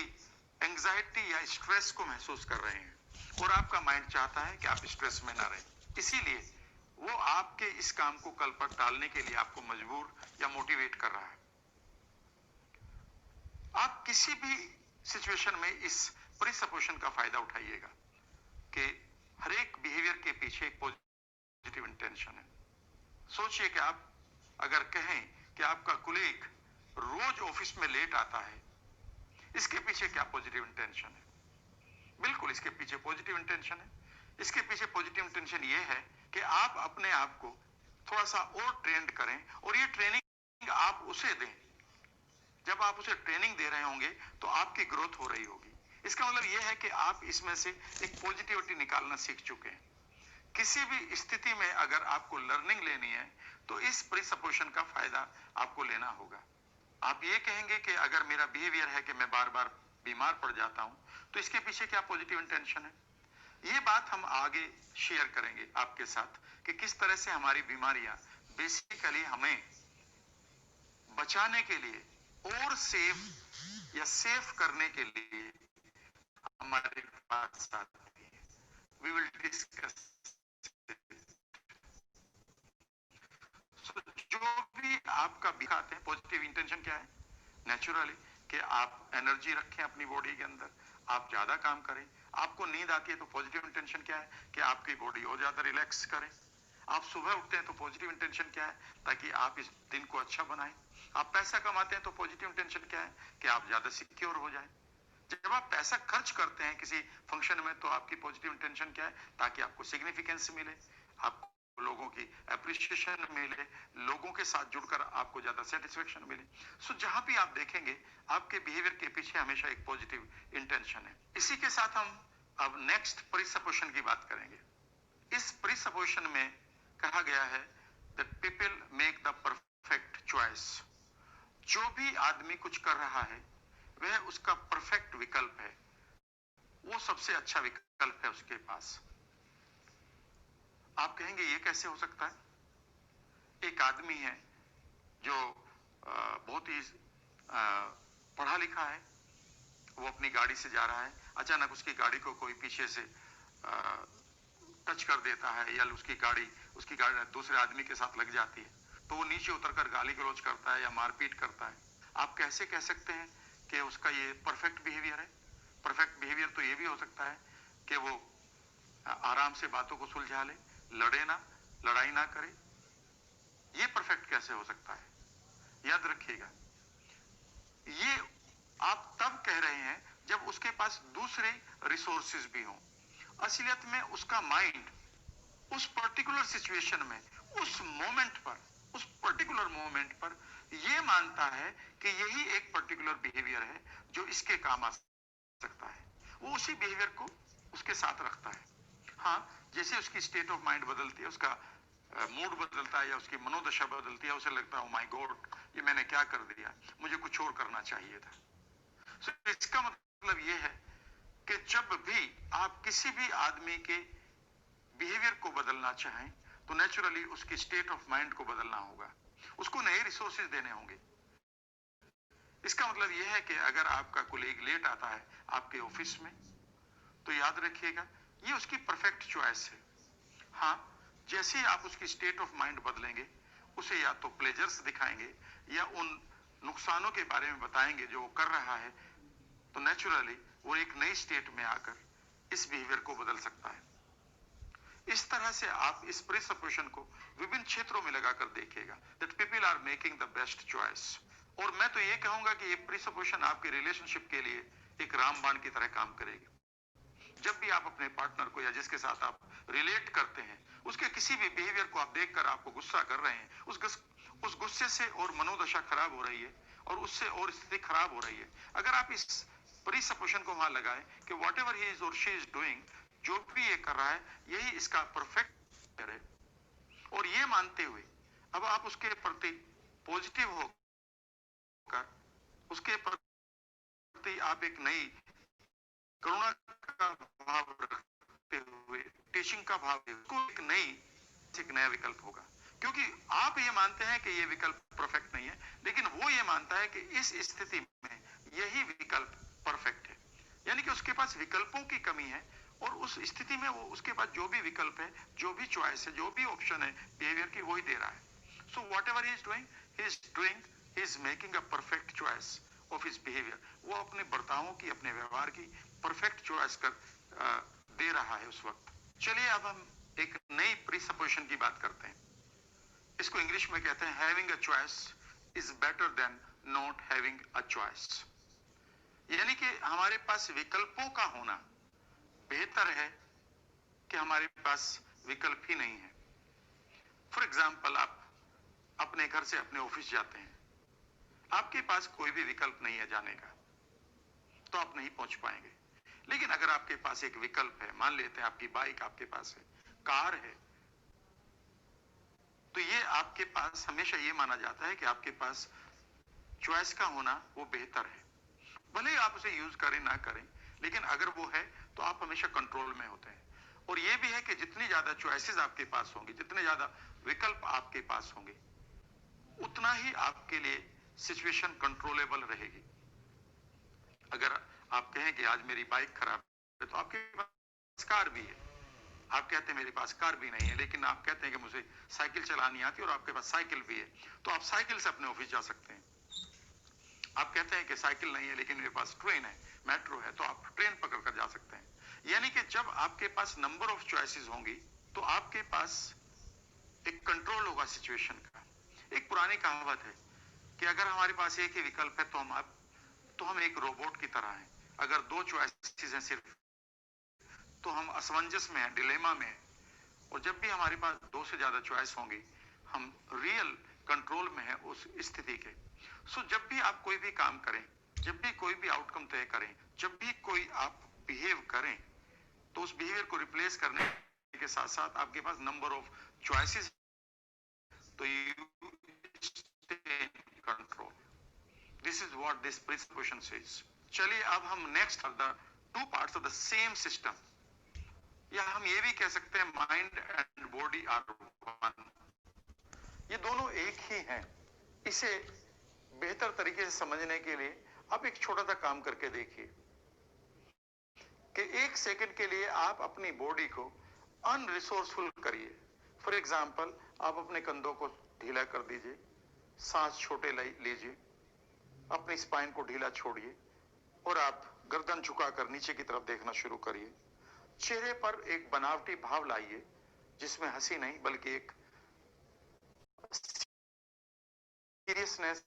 एंजाइटी या स्ट्रेस को महसूस कर रहे हैं और आपका माइंड चाहता है कि आप स्ट्रेस में ना रहें, इसीलिए वो आपके इस काम को कल पर टालने के लिए आपको मजबूर या मोटिवेट कर रहा है। आप किसी भी सिचुएशन में इस प्रीसपोजिशन का फायदा उठाइएगा कि हर एक बिहेवियर के पीछे एक पॉजिटिव इंटेंशन है। सोचिए कि आप अगर कहें कि आपका कुलीग रोज ऑफिस में लेट आता है, इसके पीछे क्या पॉजिटिव इंटेंशन है? बिल्कुल, इसके पीछे पॉजिटिव इंटेंशन है। इसके पीछे पॉजिटिव इंटेंशन ये है कि आप अपने आप को थोड़ा सा और ट्रेंड करें और ये ट्रेनिंग आप उसे दें। जब आप उसे ट्रेनिंग दे रहे होंगे तो आपकी ग्रोथ हो रही होगी। इसका मतलब यह है कि आप इसमें से एक पॉजिटिविटी निकालना सीख चुके हैं। किसी भी स्थिति में अगर आपको लर्निंग लेनी है तो इस प्रीसपोजिशन का फायदा आपको लेना होगा। आप ये कहेंगे कि अगर मेरा बिहेवियर है कि मैं बार बार बीमार पड़ जाता हूं, तो इसके पीछे क्या पॉजिटिव इंटेंशन है? ये बात हम आगे शेयर करेंगे आपके साथ कि किस तरह से हमारी बीमारियां बेसिकली हमें बचाने के लिए और सेफ या सेफ करने के लिए हमारे पास आती है। We will discuss. जो भी आपका दिखाते हैं, पॉजिटिव इंटेंशन क्या है? नेचुरली कि आप एनर्जी रखें अपनी बॉडी के अंदर, आप ज्यादा काम करें। आपको नींद आती है तो पॉजिटिव इंटेंशन क्या है? कि आपकी बॉडी और ज्यादा रिलैक्स करें। आप सुबह उठते हैं तो पॉजिटिव इंटेंशन क्या है? ताकि आप इस दिन को अच्छा बनाएं। आप पैसा कमाते हैं तो पॉजिटिव इंटेंशन क्या है? कि आप ज्यादा सिक्योर हो जाएं। जब आप पैसा खर्च करते हैं किसी फंक्शन में तो आपकी पॉजिटिव इंटेंशन क्या है? ताकि आपको सिग्निफिकेंस मिले, आपको लोगों की एप्रिसिएशन मिले, लोगों के साथ जुड़कर आपको ज्यादा सेटिस्फेक्शन मिले। सो जहां भी आप देखेंगे आपके बिहेवियर के पीछे हमेशा एक पॉजिटिव इंटेंशन है। इसी के साथ हम अब नेक्स्ट प्रीसपोजिशन की बात करेंगे। इस प्रीसपोजिशन में कहा गया है that people make the perfect choice. जो भी आदमी कुछ कर रहा है वह उसका परफेक्ट विकल्प है, वो सबसे अच्छा विकल्प है उसके पास। आप कहेंगे ये कैसे हो सकता है? एक आदमी है जो बहुत ही पढ़ा लिखा है, वो अपनी गाड़ी से जा रहा है, अचानक उसकी गाड़ी को कोई पीछे से टच कर देता है या उसकी गाड़ी दूसरे आदमी के साथ लग जाती है, तो वो नीचे उतरकर गाली गलौज करता है या मारपीट करता है। आप कैसे कह सकते हैं कि उसका ये परफेक्ट बिहेवियर है? परफेक्ट बिहेवियर तो ये भी हो सकता है कि वो आराम से बातों को सुलझा ले, लड़े ना, लड़ाई ना करे। ये परफेक्ट कैसे हो सकता है? याद रखिएगा, ये आप तब कह रहे हैं जब उसके पास दूसरे रिसोर्सेज भी हों। असलियत में उसका माइंड उस पर्टिकुलर सिचुएशन में, उस मोमेंट पर, उस पर्टिकुलर मोमेंट पर यह मानता है कि यही एक पर्टिकुलर बिहेवियर है जो इसके काम आ सकता है। वो उसी बिहेवियर को उसके साथ रखता है। हाँ, जैसे उसकी स्टेट ऑफ माइंड बदलती है, उसका मूड बदलता है या उसकी मनोदशा बदलती है, उसे लगता है माय गॉड, ये मैंने क्या कर दिया, मुझे कुछ और करना चाहिए था। So, इसका मतलब ये है कि जब भी आप किसी भी आदमी के बिहेवियर को बदलना चाहें तो नेचुरली उसकी स्टेट ऑफ माइंड को बदलना होगा, उसको नए रिसोर्सेज देने होंगे। इसका मतलब यह है कि अगर आपका कोलीग लेट आता है आपके ऑफिस में, तो याद रखिएगा ये उसकी परफेक्ट चॉइस है। हाँ, जैसे ही आप उसकी स्टेट ऑफ माइंड बदलेंगे उसे या तो प्लेजर्स दिखाएंगे या उन नुकसानों के बारे में बताएंगे जो वो कर रहा है, तो नेचुरली वो एक नई स्टेट में आकर इस बिहेवियर को बदल सकता है। इस तरह से आप इस प्रिसपोजिशन को विभिन्न क्षेत्रों में लगाकर देखिएगा, that people are making the best choice. और मैं तो ये कहूंगा कि ये प्रिसपोजिशन आपके रिलेशनशिप के लिए एक रामबाण की तरह काम करेगी। जब भी आप अपने पार्टनर को या जिसके साथ आप रिलेट करते हैं, उसके किसी भी बिहेवियर को आप देखकर आपको गुस्सा कर रहे हैं, उस गुस्से से और मनोदशा खराब हो रही है और उससे और स्थिति खराब हो रही है। अगर आप इस प्रिसपोजिशन को वहां लगाएं कि वॉट एवर ही इज और शी इज डूइंग, जो भी ये कर रहा है यही इसका परफेक्ट है, और ये मानते हुए अब आप उसके प्रति पॉजिटिव होकर उसके प्रति आप एक नई करुणा का भाव रखते हुए, टीचिंग का भाव, एक नया विकल्प होगा। क्योंकि आप ये मानते हैं कि ये विकल्प परफेक्ट नहीं है, लेकिन वो ये मानता है कि इस स्थिति में यही विकल्प परफेक्ट है। यानी कि उसके पास विकल्पों की कमी है और उस स्थिति में वो उसके पास जो भी विकल्प है, जो भी चॉइस है, जो भी ऑप्शन है बिहेवियर की, वही दे रहा है। So what ever he is doing, he is making a perfect choice of his behaviour. वो अपने बर्तावों की, अपने व्यवहार की परफेक्ट चॉइस कर दे रहा है उस वक्त। चलिए अब हम एक नई प्रीसपोजिशन की बात करते हैं। इसको इंग्लिश में कहते हैं having a choice is better than not having a choice. यानी कि हमारे पास विकल्पों का होना बेहतर है कि हमारे पास विकल्प ही नहीं है। फॉर एग्जाम्पल, आप अपने घर से अपने ऑफिस जाते हैं, आपके पास कोई भी विकल्प नहीं है जाने का, तो आप नहीं पहुंच पाएंगे। लेकिन अगर आपके पास एक विकल्प है, मान लेते हैं आपकी बाइक आपके पास है, कार है, तो ये आपके पास हमेशा ये माना जाता है कि आपके पास चॉइस का होना वो बेहतर है। भले ही आप उसे यूज करें ना करें, लेकिन अगर वो है तो आप हमेशा कंट्रोल में होते हैं। और ये भी है कि जितनी ज्यादा चॉइसेस आपके पास होंगी, जितने ज्यादा विकल्प आपके पास होंगे, उतना ही आपके लिए सिचुएशन कंट्रोलेबल रहेगी। अगर आप कहें कि आज मेरी बाइक खराब है, तो आपके पास कार भी है। आप कहते हैं मेरे पास कार भी नहीं है, लेकिन आप कहते हैं कि मुझे साइकिल चलानी आती है, और आपके पास साइकिल भी है, तो आप साइकिल से अपने ऑफिस जा सकते हैं। आप कहते हैं कि साइकिल नहीं है लेकिन मेरे पास ट्रेन है, मेट्रो है, तो आप ट्रेन पकड़कर जा सकते हैं। यानी कि जब आपके पास नंबर ऑफ चॉइसेस होंगी, तो आपके पास एक कंट्रोल होगा सिचुएशन का। एक पुरानी कहावत है कि अगर हमारे पास एक ही विकल्प है तो हम एक रोबोट की तरह हैं। अगर दो चॉइसेस हैं सिर्फ, तो हम असमंजस में हैं, डिलेमा में हैं। और जब भी हमारे पास दो से ज्यादा चॉइस होंगी, हम रियल कंट्रोल में हैं उस स्थिति के। सो जब भी आप कोई भी काम करें, जब भी कोई भी आउटकम तय करें, जब भी कोई आप बिहेव करें, तो उस बिहेवियर को रिप्लेस करने के साथ साथ आपके पास नंबर ऑफ चॉइसेस, तो you stay in control. This is what this presupposition says. चलिए अब हम next the two parts of the same system, या हम ये भी कह सकते हैं mind and body are one. ये दोनों एक ही हैं। इसे बेहतर तरीके से समझने के लिए आप एक छोटा सा काम करके देखिए कि एक सेकंड के लिए आप अपनी बॉडी को अनरिसोर्सफुल करिए। फॉर एग्जाम्पल, आप अपने कंधों को ढीला कर दीजिए, सांस छोटे लीजिए, अपनी स्पाइन को ढीला छोड़िए, और आप गर्दन झुकाकर नीचे की तरफ देखना शुरू करिए। चेहरे पर एक बनावटी भाव लाइए, जिसमें हंसी नहीं बल्कि एक सीरियसनेस।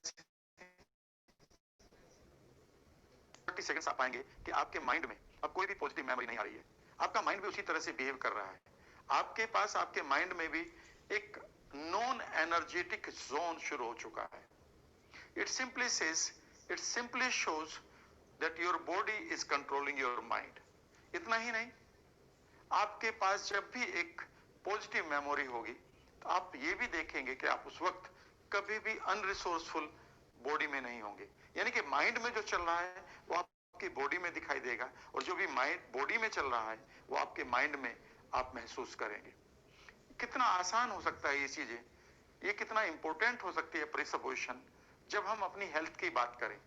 30 सेकंड्स आप पाएंगे कि आपके माइंड में अब कोई भी पॉजिटिव मेमोरी नहीं आ रही है। आपका माइंड भी उसी तरह से बिहेव कर रहा है। आपके पास आपके माइंड में भी एक नॉन एनर्जेटिक जोन शुरू हो चुका है। It simply shows that your body is controlling your mind. इतना ही नहीं, आपके पास जब भी एक पॉजिटिव मेमोरी होगी, तो आप ये भी देखेंगे कि आप उस वक्त कभी भी अनरिसोर्सफुल बॉडी में नहीं होंगे। यानी कि माइंड में जो चल रहा है वो आपकी बॉडी में दिखाई देगा, और जो भी माइंड बॉडी में चल रहा है वो आपके माइंड में आप महसूस करेंगे। कितना आसान हो सकता है ये चीजें, ये कितना इंपॉर्टेंट हो सकती है प्रिसपोजिशन जब हम अपनी हेल्थ की बात करें,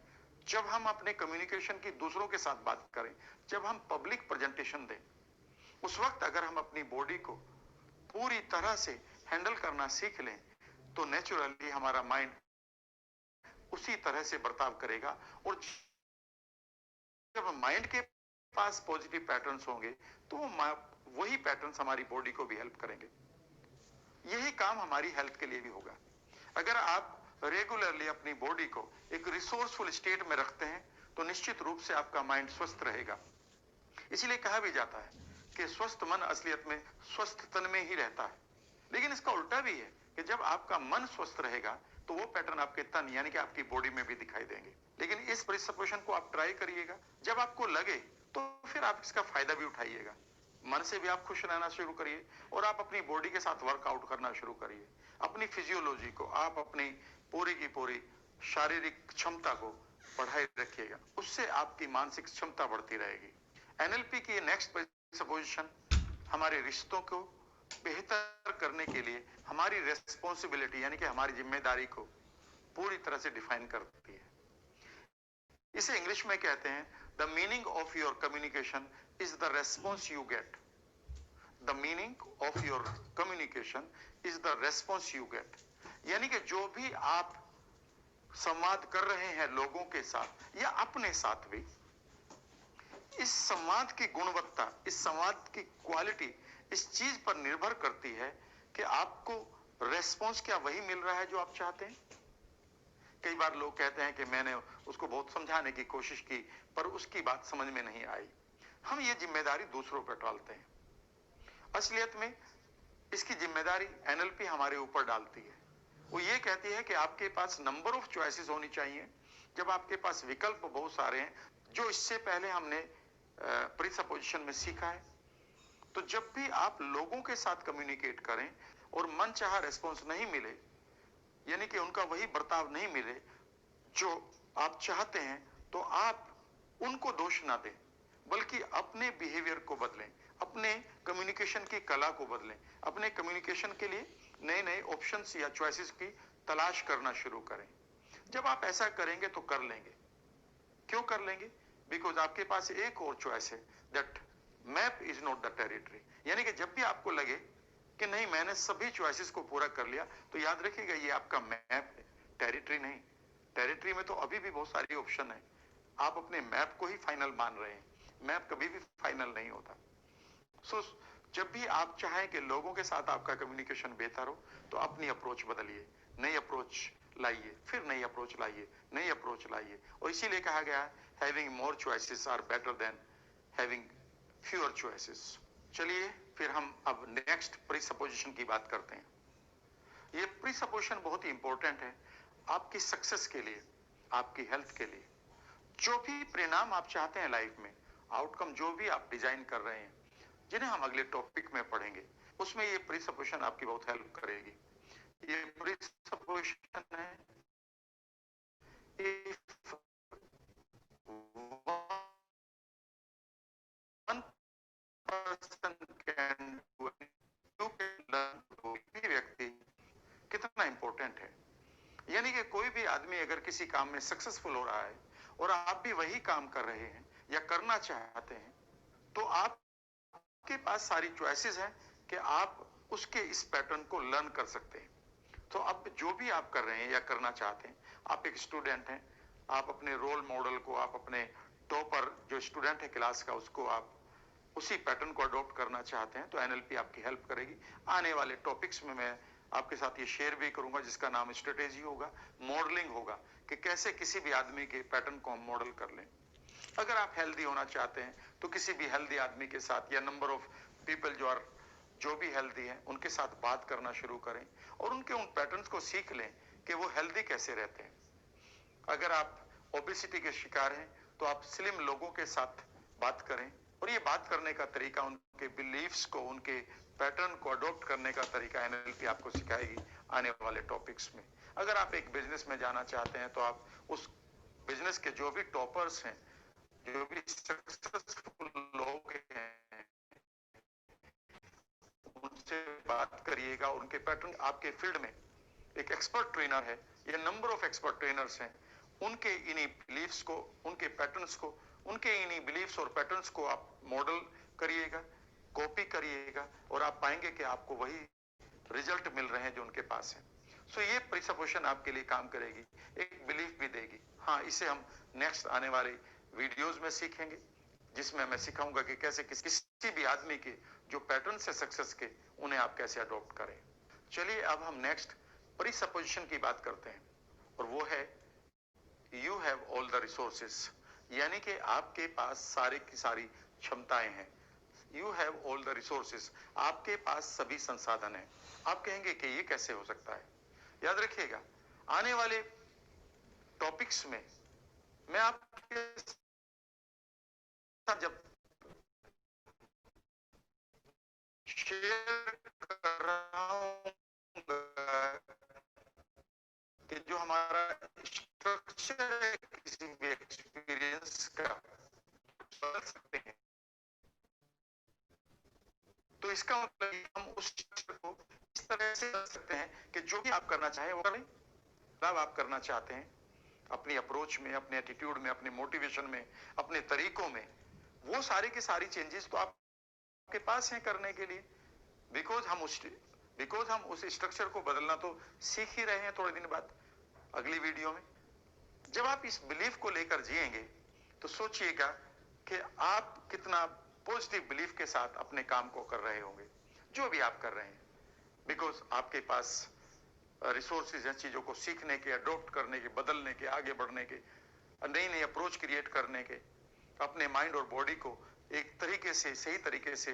जब हम अपने कम्युनिकेशन की दूसरों के साथ बात करें, जब हम पब्लिक प्रेजेंटेशन दें। उस वक्त अगर हम अपनी बॉडी को पूरी तरह से हैंडल करना सीख लें, तो नेचुरली हमारा माइंड उसी तरह से बर्ताव करेगा। और जब माइंड के पास पॉजिटिव पैटर्न्स होंगे तो वही पैटर्न्स हमारी बॉडी को भी हेल्प करेंगे। यही काम हमारी हेल्थ के लिए भी होगा। अगर आप रेगुलरली अपनी बॉडी को एक रिसोर्सफुल स्टेट में रखते हैं तो निश्चित रूप से आपका माइंड स्वस्थ रहेगा। इसलिए कहा भी जाता है कि स्वस्थ मन असलियत में स्वस्थ तन में ही रहता है। लेकिन इसका उल्टा भी है कि जब आपका मन स्वस्थ रहेगा तो वो पैटर्न आपके तन यानी कि आपकी बॉडी में भी दिखाई देंगे। लेकिन इस प्रिसपोजिशन को आप ट्राई करिएगा, जब आपको लगे तो फिर आप इसका फायदा भी उठाइएगा। मन से भी आप खुश रहना शुरू करिए और आप अपनी बॉडी के साथ वर्कआउट करना शुरू करिए। अपनी फिजियोलॉजी को, आप अपनी पूरी की पूरी शारीरिक क्षमता को बढ़ाए रखिएगा, उससे आपकी मानसिक क्षमता बढ़ती रहेगी। एनएलपी की नेक्स्ट प्रिसपोजिशन हमारे रिश्तों को बेहतर करने के लिए हमारी रेस्पॉन्सिबिलिटी यानी कि हमारी जिम्मेदारी को पूरी तरह से डिफाइन करती है। इसे इंग्लिश में कहते हैं the meaning of your communication is the response you get. The meaning of your communication is the response you get, यानी कि जो भी आप संवाद कर रहे हैं लोगों के साथ या अपने साथ भी, इस संवाद की गुणवत्ता, इस संवाद की क्वालिटी इस चीज पर निर्भर करती है कि आपको रेस्पॉन्स क्या वही मिल रहा है जो आप चाहते हैं। कई बार लोग कहते हैं कि मैंने उसको बहुत समझाने की कोशिश की पर उसकी बात समझ में नहीं आई। हम ये जिम्मेदारी दूसरों पर डालते हैं। असलियत में इसकी जिम्मेदारी एनएलपी हमारे ऊपर डालती है। वो ये कहती है कि आपके पास नंबर ऑफ चॉइसेस होनी चाहिए। जब आपके पास विकल्प बहुत सारे हैं, जो इससे पहले हमने प्रीसपोजिशन में सीखा है, तो जब भी आप लोगों के साथ कम्युनिकेट करें और मनचाहा रिस्पॉन्स नहीं मिले, यानी कि उनका वही बर्ताव नहीं मिले जो आप चाहते हैं, तो आप उनको दोष ना दें, बल्कि अपने बिहेवियर को बदलें, अपने कम्युनिकेशन की कला को बदलें, अपने कम्युनिकेशन के लिए नए नए ऑप्शंस या चॉइसेस की तलाश करना शुरू करें। जब आप ऐसा करेंगे तो कर लेंगे। क्यों कर लेंगे? बिकॉज आपके पास एक और चॉइस है, that map is not the territory. यानी कि जब भी आपको लगे कि नहीं मैंने सभी चॉइसेस को पूरा कर लिया, तो याद रखिएगा ये आपका मैप है, टेरिटरी नहीं। टेरिटरी में तो अभी भी बहुत सारी ऑप्शन है। आप अपने मैप को ही फाइनल मान रहे हैं, मैप कभी भी फाइनल नहीं होता। सो जब भी आप चाहें कि लोगों के साथ आपका कम्युनिकेशन बेहतर हो, तो अपनी अप्रोच बदलिए, नई अप्रोच लाइए, फिर नई अप्रोच लाइए, नई अप्रोच लाइए। और इसीलिए कहा गया है having more choices are better than having fewer choices. चलिए फिर हम अब नेक्स्ट प्रीसपोजिशन की बात करते हैं। ये प्रीसपोजिशन बहुत ही इंपॉर्टेंट है आपकी सक्सेस के लिए, आपकी हेल्थ के लिए। जो भी परिणाम आप चाहते हैं लाइफ में, आउटकम जो भी आप डिजाइन कर रहे हैं, जिन्हें हम अगले टॉपिक में पढ़ेंगे, उसमें ये प्रीसपोजिशन आपकी बहुत हेल्प करेगी। ये प्रीसपोजिशन है if one person can do it, you can learn to do it. व्यक्ति कितना इंपॉर्टेंट है, यानी कि कोई भी आदमी अगर किसी काम में सक्सेसफुल हो रहा है और आप भी वही काम कर रहे हैं या करना चाहते हैं, तो आपके पास सारी चॉइसेस हैं कि आप उसके इस पैटर्न को लर्न कर सकते हैं। तो अब जो भी आप कर रहे हैं या करना चाहते हैं, आप एक स्टूडेंट हैं, आप अपने रोल मॉडल को, आप अपने टॉपर जो स्टूडेंट है क्लास का, उसको आप उसी पैटर्न को अडॉप्ट करना चाहते हैं, तो एनएलपी आपकी हेल्प करेगी। आने वाले टॉपिक्स में मैं आपके साथ ये शेयर भी करूंगा, जिसका नाम स्ट्रेटेजी होगा, मॉडलिंग होगा, कि कैसे किसी भी आदमी के पैटर्न को हम मॉडल कर लें। अगर आप हेल्दी होना चाहते हैं तो किसी भी हेल्दी आदमी के साथ या नंबर ऑफ पीपल जो भी हेल्दी हैं उनके साथ बात करना शुरू करें और उनके उन पैटर्न्स को सीख लें कि वो हेल्दी कैसे रहते हैं। अगर आप ओबेसिटी के शिकार हैं तो आप स्लिम लोगों के साथ बात करें, और ये बात करने का तरीका, उनके बिलीफ्स को, उनके पैटर्न को अडॉप्ट करने का तरीका एनएलपी आपको सिखाएगी आने वाले टॉपिक्स में। अगर आप एक बिजनेस में जाना चाहते हैं तो आप उस बिजनेस के जो भी टॉपर्स हैं, जो भी सक्सेसफुल लोग हैं, उनसे बात करिएगा। उनके पैटर्न, आपके फील्ड में एक एक्सपर्ट ट्रेनर है या नंबर ऑफ एक्सपर्ट ट्रेनर्स हैं, उनके इन्हीं बिलीफ्स को, उनके पैटर्न्स को, उनके इन्हीं बिलीफ्स और पैटर्न्स को आप मॉडल करिएगा, कॉपी करिएगा, और आप पाएंगे कि आपको वही रिजल्ट मिल रहे हैं जो उनके पास है। सो ये प्रिसपोजिशन आपके लिए काम करेगी, एक बिलीफ भी देगी। हाँ, इसे हम नेक्स्ट आने वाले वीडियोस में सीखेंगे, जिसमें मैं सिखाऊंगा कि कैसे किसी भी आदमी के जो पैटर्न से सक्सेस के, उन्हें आप कैसे अडॉप्ट करें। चलिए अब हम नेक्स्ट प्रिसपोजिशन की बात करते हैं, और वो है you have all the resources, यानी कि आपके पास सारे की सारी क्षमताएं हैं। You have all the resources, आपके पास सभी संसाधन हैं। आप कहेंगे कि ये कैसे हो सकता है? याद रखिएगा, आने वाले टॉपिक्स में मैं आपके साथ जब शेयर कर रहा हूं कि जो हमारा स्ट्रक्चर है किसी भी एक्सपीरियंस का, बदल सकते हैं, तो इसका मतलब हम उस स्ट्रक्चर को इस तरह से बदल सकते हैं कि जो भी आप करना चाहें वो करें। तब आप करना चाहते हैं अपनी अप्रोच में, अपने एटीट्यूड में, अपने मोटिवेशन में, अपने तरीकों में, वो सारी की सारी चेंजेस तो आपके पास हैं करने के लिए, बिकॉज हम उस स्ट्रक्चर को बदलना तो सीख ही रहे हैं थोड़े दिन बाद अगली वीडियो में। जब आप इस बिलीफ को लेकर जिएंगे तो सोचिएगा कि आप कितना पॉजिटिव बिलीफ के साथ अपने काम को कर रहे होंगे, जो भी आप कर रहे हैं, बिकॉज आपके पास रिसोर्सेज हैं चीजों को सीखने के, अडॉप्ट करने के, बदलने के, आगे बढ़ने के, नई नई अप्रोच क्रिएट करने के, अपने माइंड और बॉडी को एक तरीके से, सही तरीके से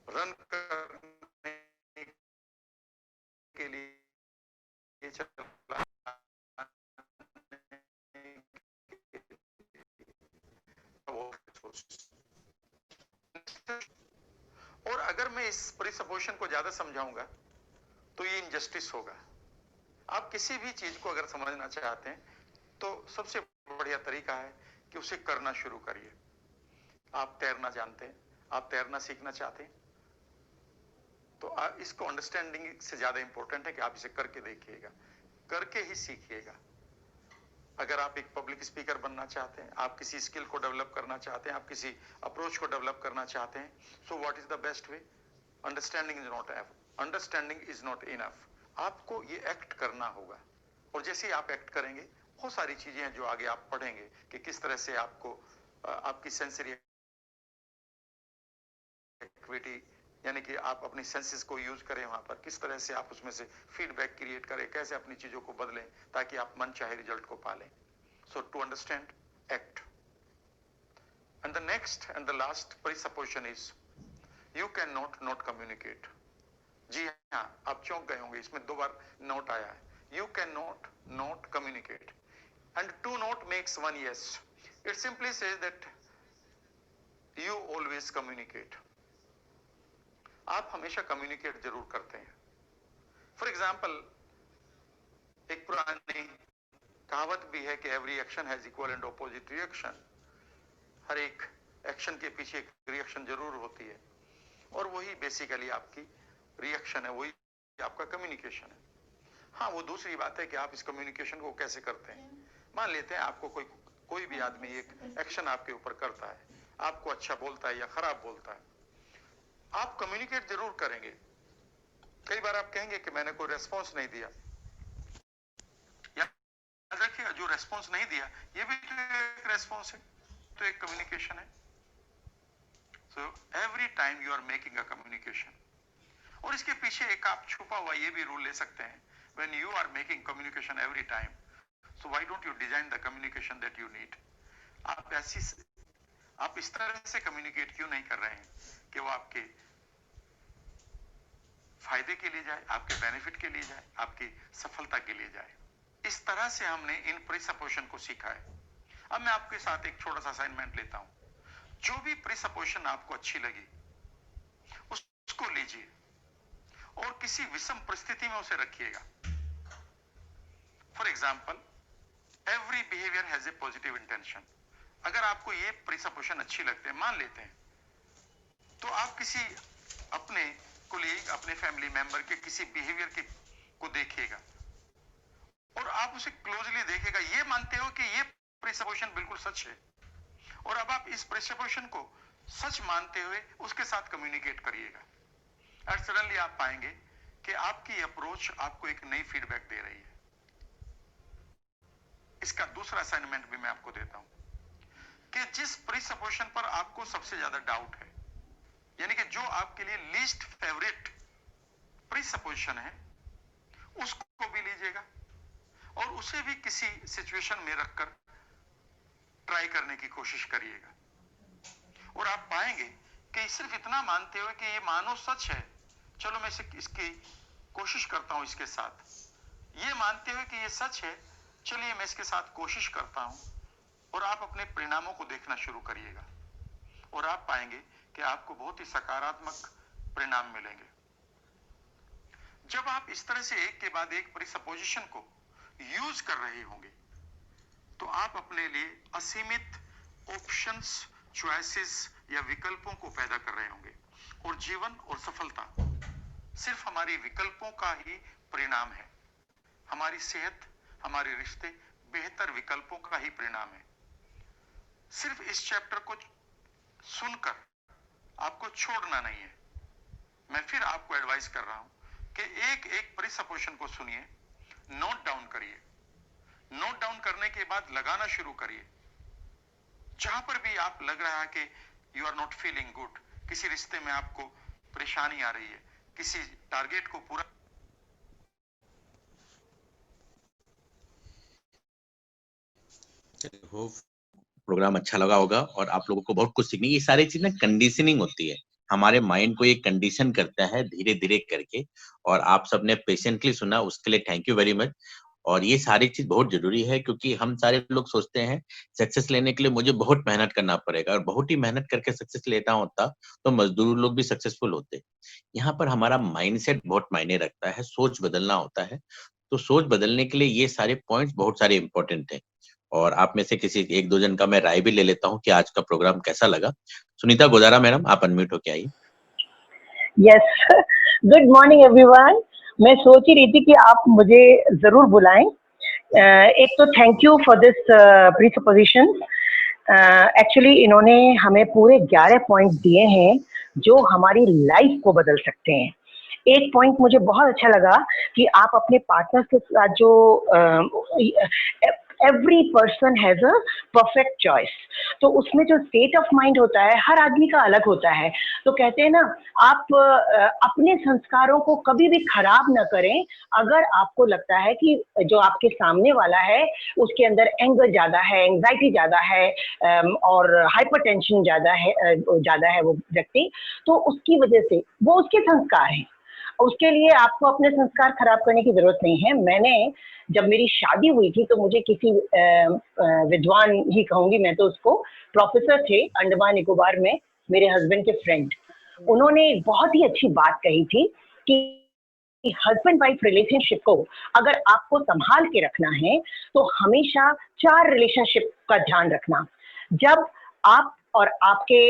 रन करने के लिए चला। और अगर मैं इस प्रिसपोजिशन को ज्यादा समझाऊंगा तो ये इनजस्टिस होगा। आप किसी भी चीज को अगर समझना चाहते हैं तो सबसे बढ़िया तरीका है कि उसे करना शुरू करिए। आप तैरना जानते हैं, आप तैरना सीखना चाहते हैं, तो इसको अंडरस्टैंडिंग से ज्यादा इंपॉर्टेंट है कि आप इसे करके देखिएगा, करके ही सीखिएगा। अगर आप एक पब्लिक स्पीकर बनना चाहते हैं, आप किसी स्किल को डेवलप करना चाहते हैं, आप किसी अप्रोच को डेवलप करना चाहते हैं, so what is the best way? Understanding is not enough. आपको ये एक्ट करना होगा, और जैसे ही आप एक्ट करेंगे बहुत सारी चीजें हैं जो आगे आप पढ़ेंगे कि किस तरह से आपको आपकी सेंसरी एक्टिविटी, यानी कि आप अपनी सेंसेस को यूज करें वहां पर, किस तरह से आप उसमें से फीडबैक क्रिएट करें, कैसे अपनी चीजों को बदलें ताकि आप मन चाहे रिजल्ट को पालें। So to understand, act. And the next and the last presupposition is you can not communicate. जी हाँ, आप चौंक गए होंगे, इसमें 2 बार नोट आया है। You can not communicate and to not makes 1 yes. It simply says that you always communicate. आप हमेशा कम्युनिकेट जरूर करते हैं। फॉर एग्जाम्पल, एक पुरानी कहावत भी है कि every action has equal and opposite reaction. हर एक एक्शन के पीछे एक रिएक्शन जरूर होती है, और वही बेसिकली आपकी रिएक्शन है, वही आपका कम्युनिकेशन है। हाँ, वो दूसरी बात है कि आप इस कम्युनिकेशन को कैसे करते हैं। मान लेते हैं आपको कोई भी आदमी एक एक्शन आपके ऊपर करता है, आपको अच्छा बोलता है या खराब बोलता है, आप कम्युनिकेट जरूर करेंगे। कई बार आप कहेंगे कि मैंने कोई रेस्पॉन्स नहीं दिया, याद रखिएगा जो रेस्पॉन्स नहीं दिया ये भी तो एक रेस्पॉन्स है, तो एक कम्युनिकेशन है। So every time you are making a communication. और इसके पीछे एक आप छुपा हुआ ये भी रूल ले सकते हैं, when you are making communication every time, so why don't you design the communication that you need. आप इस तरह से कम्युनिकेट क्यों नहीं कर रहे हैं कि वो आपके फायदे के लिए जाए, आपके बेनिफिट के लिए जाए, आपकी सफलता के लिए जाए। इस तरह से हमने इन प्रिसपोजिशन को सीखा है। अब मैं आपके साथ एक छोटा सा असाइनमेंट लेता हूं। जो भी प्रिसपोजिशन आपको अच्छी लगी उसको लीजिए और किसी विषम परिस्थिति में उसे रखिएगा। For example, every behaviour has a positive intention. अगर आपको ये प्रिसपोजिशन अच्छी लगते हैं, मान लेते हैं, तो आप किसी अपने कोलीग, अपने फैमिली मेंबर के किसी बिहेवियर को देखिएगा और आप उसे क्लोजली देखिएगा, ये मानते हो कि ये प्रिसपोजिशन बिल्कुल सच है, और अब आप इस प्रिसपोजिशन को सच मानते हुए उसके साथ कम्युनिकेट करिएगा। एंड सडनली आप पाएंगे कि आपकी अप्रोच आपको एक नई फीडबैक दे रही है। इसका दूसरा असाइनमेंट भी मैं आपको देता हूं कि जिस प्रीसपोजिशन पर आपको सबसे ज्यादा डाउट है, यानी कि जो आपके लिए लीस्ट फेवरेट प्रीसपोजिशन है, उसको भी लीजिएगा और उसे भी किसी सिचुएशन में रखकर ट्राई करने की कोशिश करिएगा। और आप पाएंगे कि सिर्फ इतना मानते हुए कि ये मानो सच है, चलो मैं इसकी कोशिश करता हूं इसके साथ, ये मानते हुए कि ये सच है, चलिए मैं इसके साथ कोशिश करता हूं, और आप अपने परिणामों को देखना शुरू करिएगा और आप पाएंगे कि आपको बहुत ही सकारात्मक परिणाम मिलेंगे। जब आप इस तरह से एक के बाद एक प्रीसपोजिशन को यूज कर रहे होंगे तो आप अपने लिए असीमित ऑप्शंस, चॉइसेस या विकल्पों को पैदा कर रहे होंगे, और जीवन और सफलता सिर्फ हमारी विकल्पों का ही परिणाम है। हमारी सेहत, हमारे रिश्ते बेहतर विकल्पों का ही परिणाम है। सिर्फ इस चैप्टर को सुनकर आपको छोड़ना नहीं है। मैं फिर आपको एडवाइस कर रहा हूं कि एक एक प्रीसपोजिशन को सुनिए, नोट डाउन करिए, नोट डाउन करने के बाद लगाना शुरू करिए। जहां पर भी आप लग रहा है कि you are not feeling good, किसी रिश्ते में आपको परेशानी आ रही है, किसी टारगेट को पूरा प्रोग्राम अच्छा लगा होगा और आप लोगों को बहुत कुछ सीखने। ये सारी चीज ना कंडीशनिंग होती है, हमारे माइंड को ये कंडीशन करता है धीरे धीरे करके, और आप सबने पेशेंटली सुना, उसके लिए थैंक यू वेरी मच। और ये सारी चीज बहुत जरूरी है क्योंकि हम सारे लोग सोचते हैं सक्सेस लेने के लिए मुझे बहुत मेहनत करना पड़ेगा, और बहुत ही मेहनत करके सक्सेस लेता होता तो मजदूर लोग भी सक्सेसफुल होते। यहाँ पर हमारा माइंडसेट बहुत मायने रखता है, सोच बदलना होता है। तो सोच बदलने के लिए ये सारे पॉइंट्स बहुत सारे इंपॉर्टेंट है। और आप में से किसी एक दो जन का मैं राय भी ले लेता हूँ कि आज का प्रोग्राम कैसा लगा। सुनीता गोदारा मैडम, आप अनम्यूट होके आइए। Yes, good morning everyone. मैं सोच ही रही थी कि आप मुझे जरूर बुलाएं। एक तो thank you for this presupposition. Actually इन्होंने हमें पूरे 11 पॉइंट दिए हैं जो हमारी लाइफ को बदल सकते हैं। एक पॉइंट मुझे बहुत अच्छा लगा कि आप अपने पार्टनर के साथ जो every person has a perfect choice, तो उसमें जो स्टेट ऑफ माइंड होता है हर आदमी का अलग होता है। तो कहते हैं ना, आप अपने संस्कारों को कभी भी खराब ना करें। अगर आपको लगता है कि जो आपके सामने वाला है उसके अंदर एंगर ज्यादा है, एंग्जाइटी ज्यादा है और हाइपरटेंशन ज्यादा है वो व्यक्ति, तो उसकी वजह से वो उसके संस्कार हैं, उसके लिए आपको अपने संस्कार खराब करने की जरूरत नहीं है। मैंने जब मेरी शादी हुई थी तो मुझे किसी विद्वान ही कहूंगी मैं तो उसको, प्रोफेसर थे अंडमान निकोबार में, मेरे हस्बैंड के फ्रेंड, उन्होंने एक बहुत ही अच्छी बात कही थी कि हस्बैंड वाइफ रिलेशनशिप को अगर आपको संभाल के रखना है तो हमेशा 4 रिलेशनशिप का ध्यान रखना। जब आप और आपके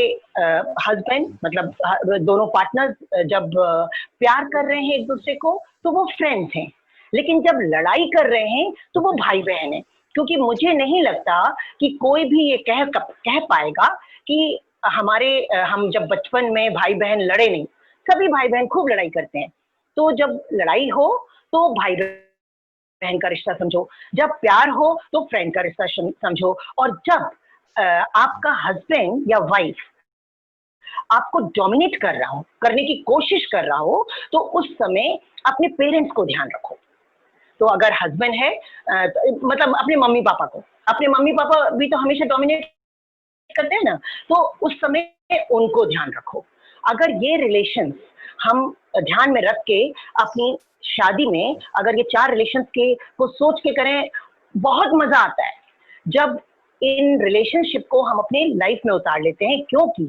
हस्बैंड मतलब दोनों पार्टनर्स जब प्यार कर रहे हैं एक दूसरे को तो वो फ्रेंड्स हैं, लेकिन जब लड़ाई कर रहे हैं तो वो भाई बहन हैं। क्योंकि मुझे नहीं लगता कि कोई भी ये कह पाएगा कि हम जब बचपन में भाई बहन लड़े नहीं। सभी भाई बहन खूब लड़ाई करते हैं। तो जब लड़ाई हो तो भाई बहन का रिश्ता समझो, जब प्यार हो तो फ्रेंड का रिश्ता समझो, और जब आपका हस्बैंड या वाइफ आपको डोमिनेट कर रहा हो, करने की कोशिश कर रहा हो, तो उस समय अपने पेरेंट्स को ध्यान रखो। तो अगर हस्बैंड है मतलब अपने मम्मी पापा भी तो हमेशा डोमिनेट करते हैं ना, तो उस समय उनको ध्यान रखो। अगर ये रिलेशन हम ध्यान में रख के अपनी शादी में अगर ये 4 रिलेशंस को सोच के करें, बहुत मजा आता है जब इन रिलेशनशिप को हम अपने लाइफ में उतार लेते हैं। क्योंकि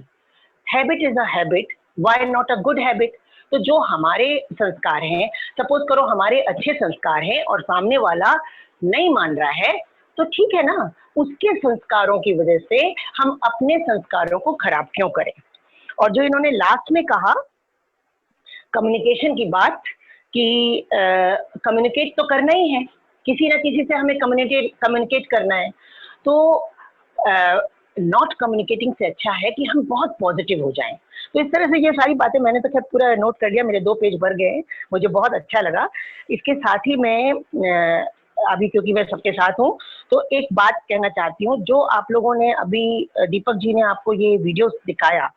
habit is a habit, why not a good habit. तो जो हमारे संस्कार हैं, सपोज करो हमारे अच्छे संस्कार हैं और सामने वाला नहीं मान रहा है, तो ठीक है ना, उसके संस्कारों की वजह से हम अपने संस्कारों को खराब क्यों करें। और जो इन्होंने लास्ट में कहा कम्युनिकेशन की बात, कि कम्युनिकेट तो करना ही है, किसी ना किसी से हमें कम्युनिकेट करना है। तो नॉट कम्युनिकेटिंग से अच्छा है कि हम बहुत पॉजिटिव हो जाएं। तो इस तरह से ये सारी बातें मैंने तो खैर पूरा नोट कर लिया, मेरे 2 पेज भर गए, मुझे बहुत अच्छा लगा। इसके साथ ही मैं अभी क्योंकि मैं सबके साथ हूँ तो एक बात कहना चाहती हूँ, जो आप लोगों ने अभी दीपक जी ने आपको ये वीडियो दिखाया,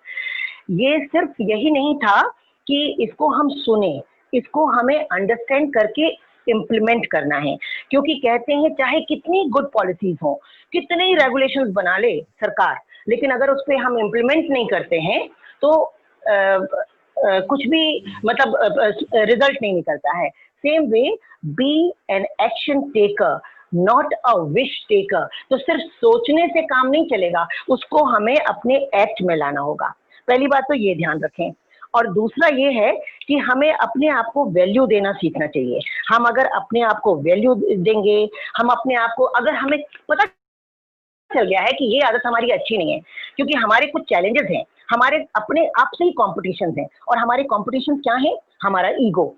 ये सिर्फ यही नहीं था कि इसको हम सुने, इसको हमें अंडरस्टैंड करके इम्प्लीमेंट करना है। क्योंकि कहते हैं चाहे कितनी गुड पॉलिसीज हो, कितने ही रेगुलेशंस बना ले सरकार, लेकिन अगर उस पर हम इम्प्लीमेंट नहीं करते हैं तो कुछ भी मतलब रिजल्ट नहीं निकलता है। Same way be an action taker not a wish taker. तो सिर्फ सोचने से काम नहीं चलेगा, उसको हमें अपने एक्ट में लाना होगा। पहली बात तो ये ध्यान रखें। और दूसरा ये है कि हमें अपने आप को वैल्यू देना सीखना चाहिए। हम अगर अपने आप को वैल्यू देंगे, हम अपने आप को, अगर हमें पता चल गया है कि ये आदत हमारी अच्छी नहीं है, क्योंकि हमारे कुछ चैलेंजेस हैं, हमारे अपने आप से ही कॉम्पिटिशन हैं, और हमारे कॉम्पिटिशन क्या है? हमारा ईगो,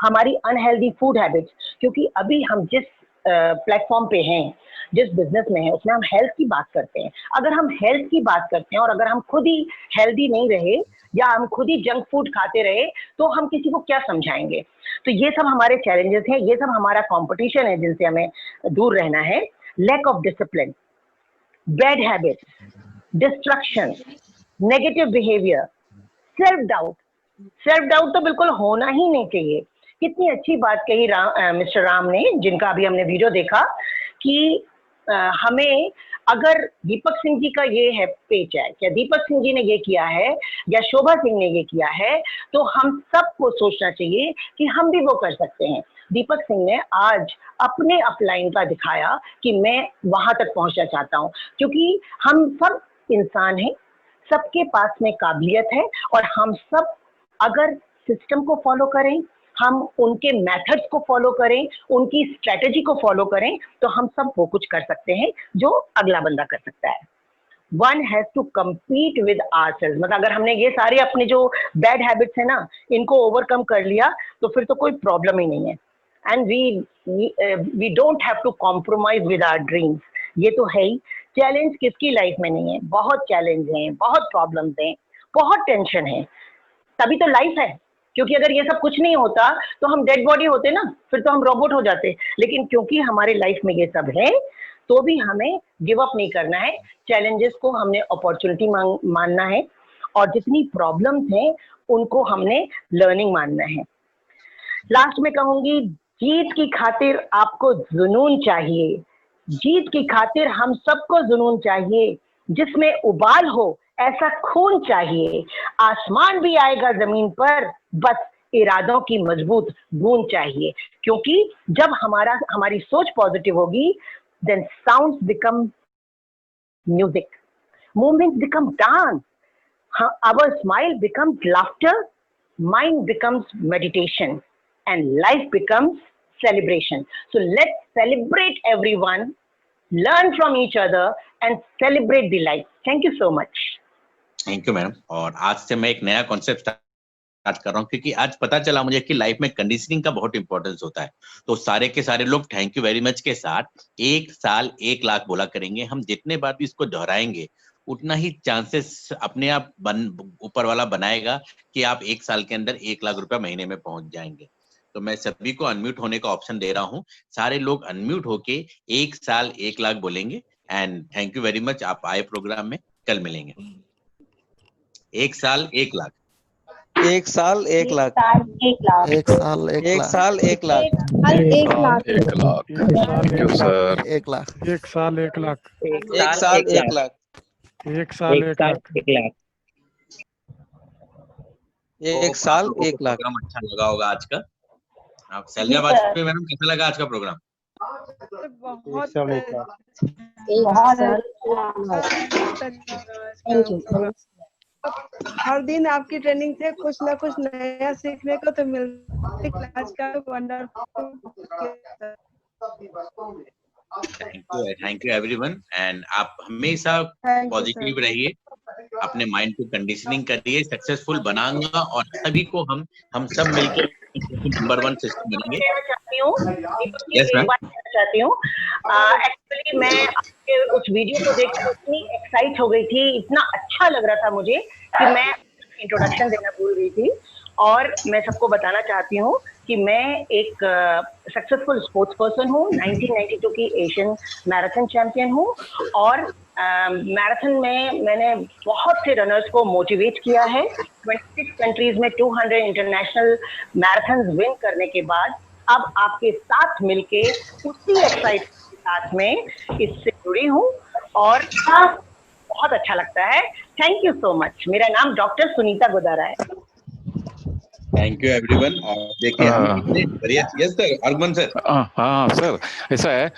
हमारी अनहेल्दी फूड हैबिट्स। क्योंकि अभी हम जिस प्लेटफॉर्म पे हैं, जिस बिजनेस में है, उसमें हम हेल्थ की बात करते हैं। अगर हम हेल्थ की बात करते हैं और अगर हम खुद ही हेल्दी नहीं रहे या हम खुद ही जंक फूड खाते रहे तो हम किसी को क्या समझाएंगे? तो ये सब हमारे चैलेंजेस हैं, ये सब हमारा कंपटीशन है जिनसे हमें दूर रहना है। Lack of discipline, bad habits, distraction, negative behaviour, self doubt. Self doubt तो बिल्कुल होना ही नहीं चाहिए। कितनी अच्छी बात कही मिस्टर राम ने, जिनका अभी हमने वीडियो देखा, कि हमें अगर दीपक सिंह जी का ये है पेच है, या दीपक सिंह जी ने ये किया है या शोभा सिंह ने ये किया है, तो हम सबको सोचना चाहिए कि हम भी वो कर सकते हैं। दीपक सिंह ने आज अपने अपलाइन का दिखाया कि मैं वहां तक पहुंचना चाहता हूं, क्योंकि हम सब इंसान हैं, सबके पास में काबिलियत है, और हम सब अगर सिस्टम को फॉलो करें, हम उनके मेथड्स को फॉलो करें, उनकी स्ट्रेटेजी को फॉलो करें, तो हम सब वो कुछ कर सकते हैं जो अगला बंदा कर सकता है। One has to compete with ourselves. मतलब अगर हमने ये सारे अपने जो बैड हैबिट्स है ना, इनको ओवरकम कर लिया तो फिर तो कोई प्रॉब्लम ही नहीं है। And we don't have to compromise with our dreams. ये तो है ही। चैलेंज किसकी लाइफ में नहीं है? बहुत चैलेंज हैं, बहुत प्रॉब्लम्स हैं, बहुत टेंशन है, तभी तो लाइफ है। क्योंकि अगर ये सब कुछ नहीं होता तो हम डेड बॉडी होते ना, फिर तो हम रोबोट हो जाते। लेकिन क्योंकि हमारे लाइफ में ये सब है, तो भी हमें गिव अप नहीं करना है। चैलेंजेस को हमने अपॉर्चुनिटी मानना है, और जितनी प्रॉब्लम्स हैं उनको हमने लर्निंग मानना है। लास्ट में कहूंगी, जीत की खातिर आपको जुनून चाहिए। जीत की खातिर हम सबको जुनून चाहिए। जिसमें उबाल हो ऐसा खून चाहिए। आसमान भी आएगा जमीन पर, बस इरादों की मजबूत बूंद चाहिए। क्योंकि जब हमारी सोच पॉजिटिव होगी, then sounds become music, movements become dance, our smile becomes laughter, mind becomes meditation, and life becomes celebration. So let's celebrate everyone, learn from each other, and celebrate the life. Thank you so much. Thank you madam. और आज से मैं एक नया concept start कर रहा हूँ, क्योंकि आज पता चला मुझे कि लाइफ में कंडीशनिंग का बहुत इंपॉर्टेंस होता है। तो सारे के सारे लोग थैंक यू वेरी मच के साथ 1 साल 1 लाख बोला करेंगे। हम जितने बार भी इसको दोहराएंगे उतना ही चांसेस अपने आप ऊपर वाला बनाएगा कि आप 1 साल के अंदर 1 लाख रुपया महीने में पहुंच जाएंगे। तो मैं सभी को अनम्यूट होने का ऑप्शन दे रहा हूँ। सारे लोग अनम्यूट होके 1 साल 1 लाख बोलेंगे। And thank you very much, आप आए प्रोग्राम में। कल मिलेंगे। 1 साल 1 लाख। 1 साल 1 लाख। 1 साल 1 1 लाख। साल 1 lakh. 1 lakh. 1 lakh. Thank you sir. 1 lakh. 1 साल 1 लाख। 1 साल 1 लाख। 1 साल 1 लाख। 1 साल 1 लाख। प्रोग्राम अच्छा लगा होगा आज का। आप शैलजा वाजपेयी मैडम, कैसा लगा आज का प्रोग्राम? बहुत हर दिन आपकी ट्रेनिंग से कुछ ना कुछ नया सीखने को तो मिलता है। आज का wonderful. Thank you everyone. And आप हमेशा पॉजिटिव रहिए, अपने माइंड को कंडीशनिंग करिए, सक्सेसफुल बनाऊंगा, और सभी को हम सब मिलकर नंबर 1 सिस्टम बनेंगे। कहना चाहती हूँ यस मैम। चाहती हूँ। एक्चुअली मैं आपके उस वीडियो को देखकर इतनी एक्साइट हो गई थी, इतना अच्छा लग रहा था मुझे कि मैं इंट्रोडक्शन देना भूल गई थी। और मैं सबको बताना चाहती हूँ कि मैं एक सक्सेसफुल स्पोर्ट्स पर्सन हूँ, 1992 की एशियन मैराथन चैंपियन हूँ, और मैराथन में मैंने बहुत से रनर्स को मोटिवेट किया है। 26 कंट्रीज में 200 इंटरनेशनल मैराथन विन करने के बाद अब आपके साथ मिलके उसी एक्साइटमेंट के साथ में इससे जुड़ी हूँ, और बहुत अच्छा लगता है। Thank you so much. मेरा नाम डॉक्टर सुनीता गोदारा है। Thank you everyone. और देखिए हम कितने बढ़िया। Yes sir, argument sir. हाँ सर, ऐसा है,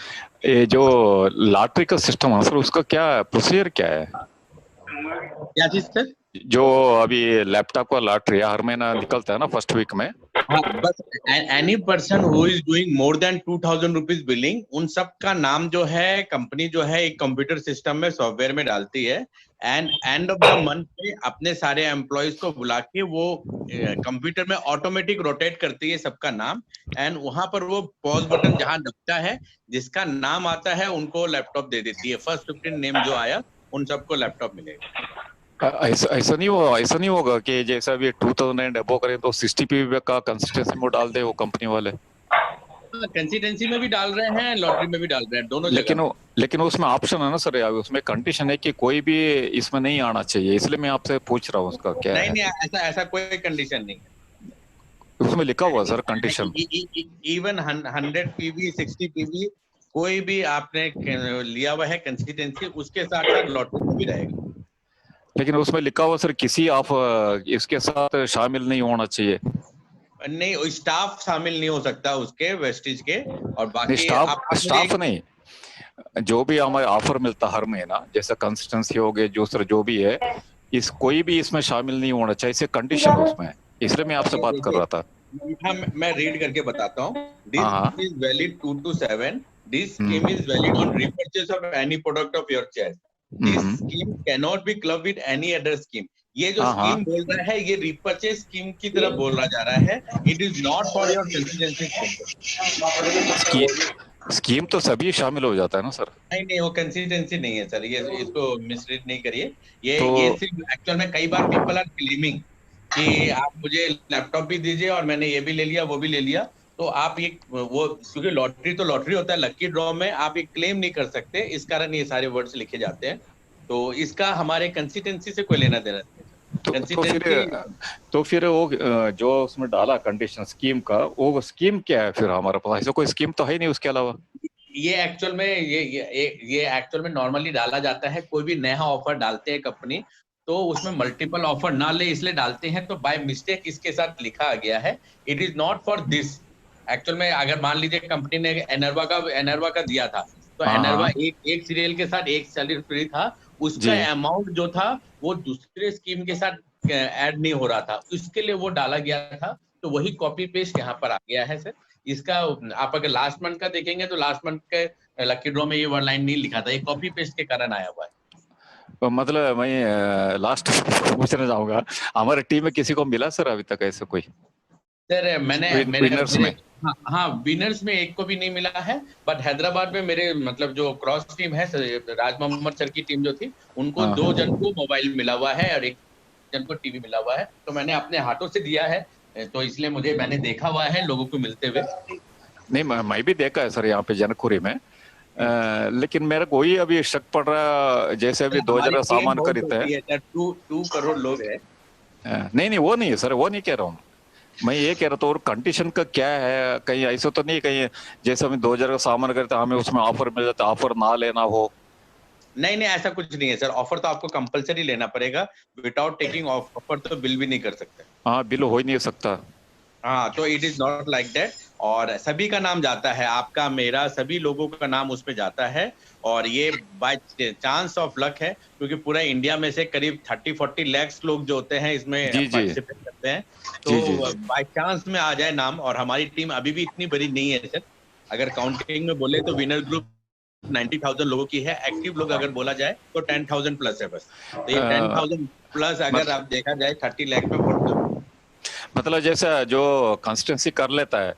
ये जो लॉटरी का सिस्टम है सर, उसका क्या प्रोसीजर क्या है? क्या चीज सर? जो अभी लैपटॉप का लॉटरी हर महीना निकलता है ना फर्स्ट वीक में। हाँ, बस any person who is doing more than 2000 rupees billing, उन सब का नाम जो है कंपनी जो है एक कंप्यूटर सिस्टम में सॉफ्टवेयर में डालती है, and end of the month में अपने सारे एम्प्लॉयज को बुला के वो कंप्यूटर में ऑटोमेटिक रोटेट करती है सबका नाम, एंड वहां पर वो पॉज बटन जहां दबता है, जिसका नाम आता है उनको लैपटॉप दे देती है। फर्स्ट 15 नेम जो आया उन सबको लैपटॉप मिलेगा। ऐसा नहीं होगा कि जैसा भी 2000 अबो करें तो 60 पीवी का कंसिस्टेंसी में डाल दे वो कंपनी वाले? कंसिस्टेंसी में भी डाल रहे हैं, लॉटरी में भी डाल रहे हैं, दोनों जगह। लेकिन उसमें ऑप्शन है ना सर, उसमें कंडीशन है कि कोई भी इसमें नहीं आना चाहिए, इसलिए मैं आपसे पूछ रहा हूँ उसका क्या है। नहीं, ऐसा कोई कंडीशन नहीं है उसमें लिखा हुआ sir condition. Even 100 PV 60 PV कोई भी आपने लिया हुआ है कंसिस्टेंसी, उसके साथ साथ लॉटरी में भी रहेगा। लेकिन उसमें लिखा हुआ सर किसी आप इसके साथ शामिल नहीं होना चाहिए। नहीं, स्टाफ शामिल नहीं हो सकता उसके वेस्टेज के, और बाकी स्टाफ नहीं, जो भी हमारे ऑफर मिलता हर महीना, जैसे कंसिस्टेंसी हो गए जो भी है, इस कोई भी इसमें शामिल नहीं होना चाहिए, इसे कंडीशन उसमें, इसलिए मैं आपसे बात कर रहा था। हाँ, मैं रीड करके बताता हूँ। This is valid 2 to 7। This scheme is valid on repurchase of any product of your choice. This scheme cannot be club with any other scheme. ये जो स्कीम बोल रहा है ये रिपर्चेज स्कीम की तरफ बोल रहा जा रहा है। It is not for your consistency scheme तो सभी शामिल हो जाता है ना सर? नहीं, वो कंसिस्टेंसी नहीं है सर, ये इसको मिसरीड नहीं करिए। ये सिर्फ एक्चुअल में कई बार पीपल आर क्लेमिंग कि आप मुझे लैपटॉप भी दीजिए और मैंने ये भी ले लिया वो भी ले लिया, तो आप ये वो, क्योंकि लॉटरी तो लॉटरी होता है, लकी ड्रॉ में आप ये क्लेम नहीं कर सकते, इस कारण ये सारे वर्ड्स लिखे जाते हैं। तो इसका हमारे कंसिस्टेंसी से कोई लेना देना नहीं। तो फिर वो जो उसमें डाला कंडीशन स्कीम का, वो स्कीम क्या है फिर हमारे पास? ऐसा कोई स्कीम तो है नहीं उसके अलावा। ये एक्चुअल में ये एक्चुअल में नॉर्मली डाला जाता है, कोई भी नया ऑफर डालते हैं कंपनी तो उसमें मल्टीपल ऑफर ना ले इसलिए डालते हैं, तो बाय मिस्टेक इसके साथ लिखा गया है it is not for this. Actual में अगर मान लीजिए कंपनी ने एनर्वा का दिया था, तो एनर्वा एक सीरियल के साथ एक सैलरी फ्री था, उसका अमाउंट जो था वो दूसरे स्कीम के साथ ऐड नहीं हो रहा था, उसके लिए वो डाला गया था, तो वही कॉपी पेस्ट यहाँ पर आ गया है सर। इसका आप अगर लास्ट मंथ का देखेंगे तो लास्ट मंथ के लकी ड्रॉ में ये वर्ड लाइन नहीं लिखा था, ये कॉपी पेस्ट के कारण आया हुआ है। मतलब मैं लास्ट पूछना चाहूंगा, हमारे टीम में किसी को मिला सर अभी तक ऐसा कोई? सर हाँ, विनर्स में एक को भी नहीं मिला है, बट हैदराबाद में मेरे मतलब जो क्रॉस टीम है राज मोहम्मद सर की टीम जो थी, उनको 2 जन को मोबाइल मिला हुआ है और 1 जन को टीवी मिला हुआ है, तो मैंने अपने हाथों से दिया है, तो इसलिए मैंने देखा हुआ है लोगों को मिलते हुए। नहीं, मैं भी देखा है सर यहाँ पे जनकपुरी में, लेकिन मेरे को ही अभी शक पड़ रहा, जैसे अभी 2000 का सामान खरीदते हैं 2 करोड़ लोग हैं। नहीं वो नहीं है सर, वो नहीं कह रहा हूँ मैं, ये कह रहा था और कंडीशन का क्या है, कहीं ऐसा तो नहीं कहीं जैसे हमें 2000 का सामान करते हमें उसमें ऑफर मिल जाता, ऑफर ना लेना हो? नहीं, ऐसा कुछ नहीं है सर, ऑफर तो आपको कंपलसरी लेना पड़ेगा, विदाउट टेकिंग ऑफर तो बिल भी नहीं कर सकते। हाँ, बिल हो ही नहीं सकता। हाँ, तो it is not like that, और सभी का नाम जाता है, आपका मेरा सभी लोगों का नाम उसमें जाता है, और ये बाय चांस ऑफ लक है, क्योंकि पूरा इंडिया में से करीब 30-40 लाख लोग जो होते हैं इसमें पार्टिसिपेट करते हैं, तो बाय चांस में आ जाए नाम। और हमारी टीम अभी भी इतनी बड़ी नहीं है सर, अगर काउंटिंग में बोले तो विनर ग्रुप 90,000 लोगों की है, एक्टिव लोग अगर बोला जाए तो 10,000 प्लस है बस, तो ये 10,000 प्लस अगर आप देखा जाए 30 लाख में वोट, मतलब जैसा जो कंस्टिट्यूंसी कर लेता है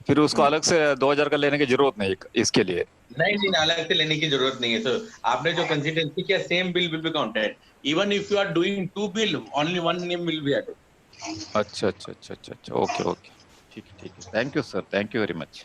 फिर उसको अलग से 2000 का लेने की जरूरत नहीं इसके लिए। नहीं, अलग से लेने की जरूरत नहीं है। तो आपने जो कंसिस्टेंसी किया, same bill will be counted even if you are doing 2 bill, only 1 name will be added. अच्छा, ओके, ठीक है, thank you sir, thank you very much.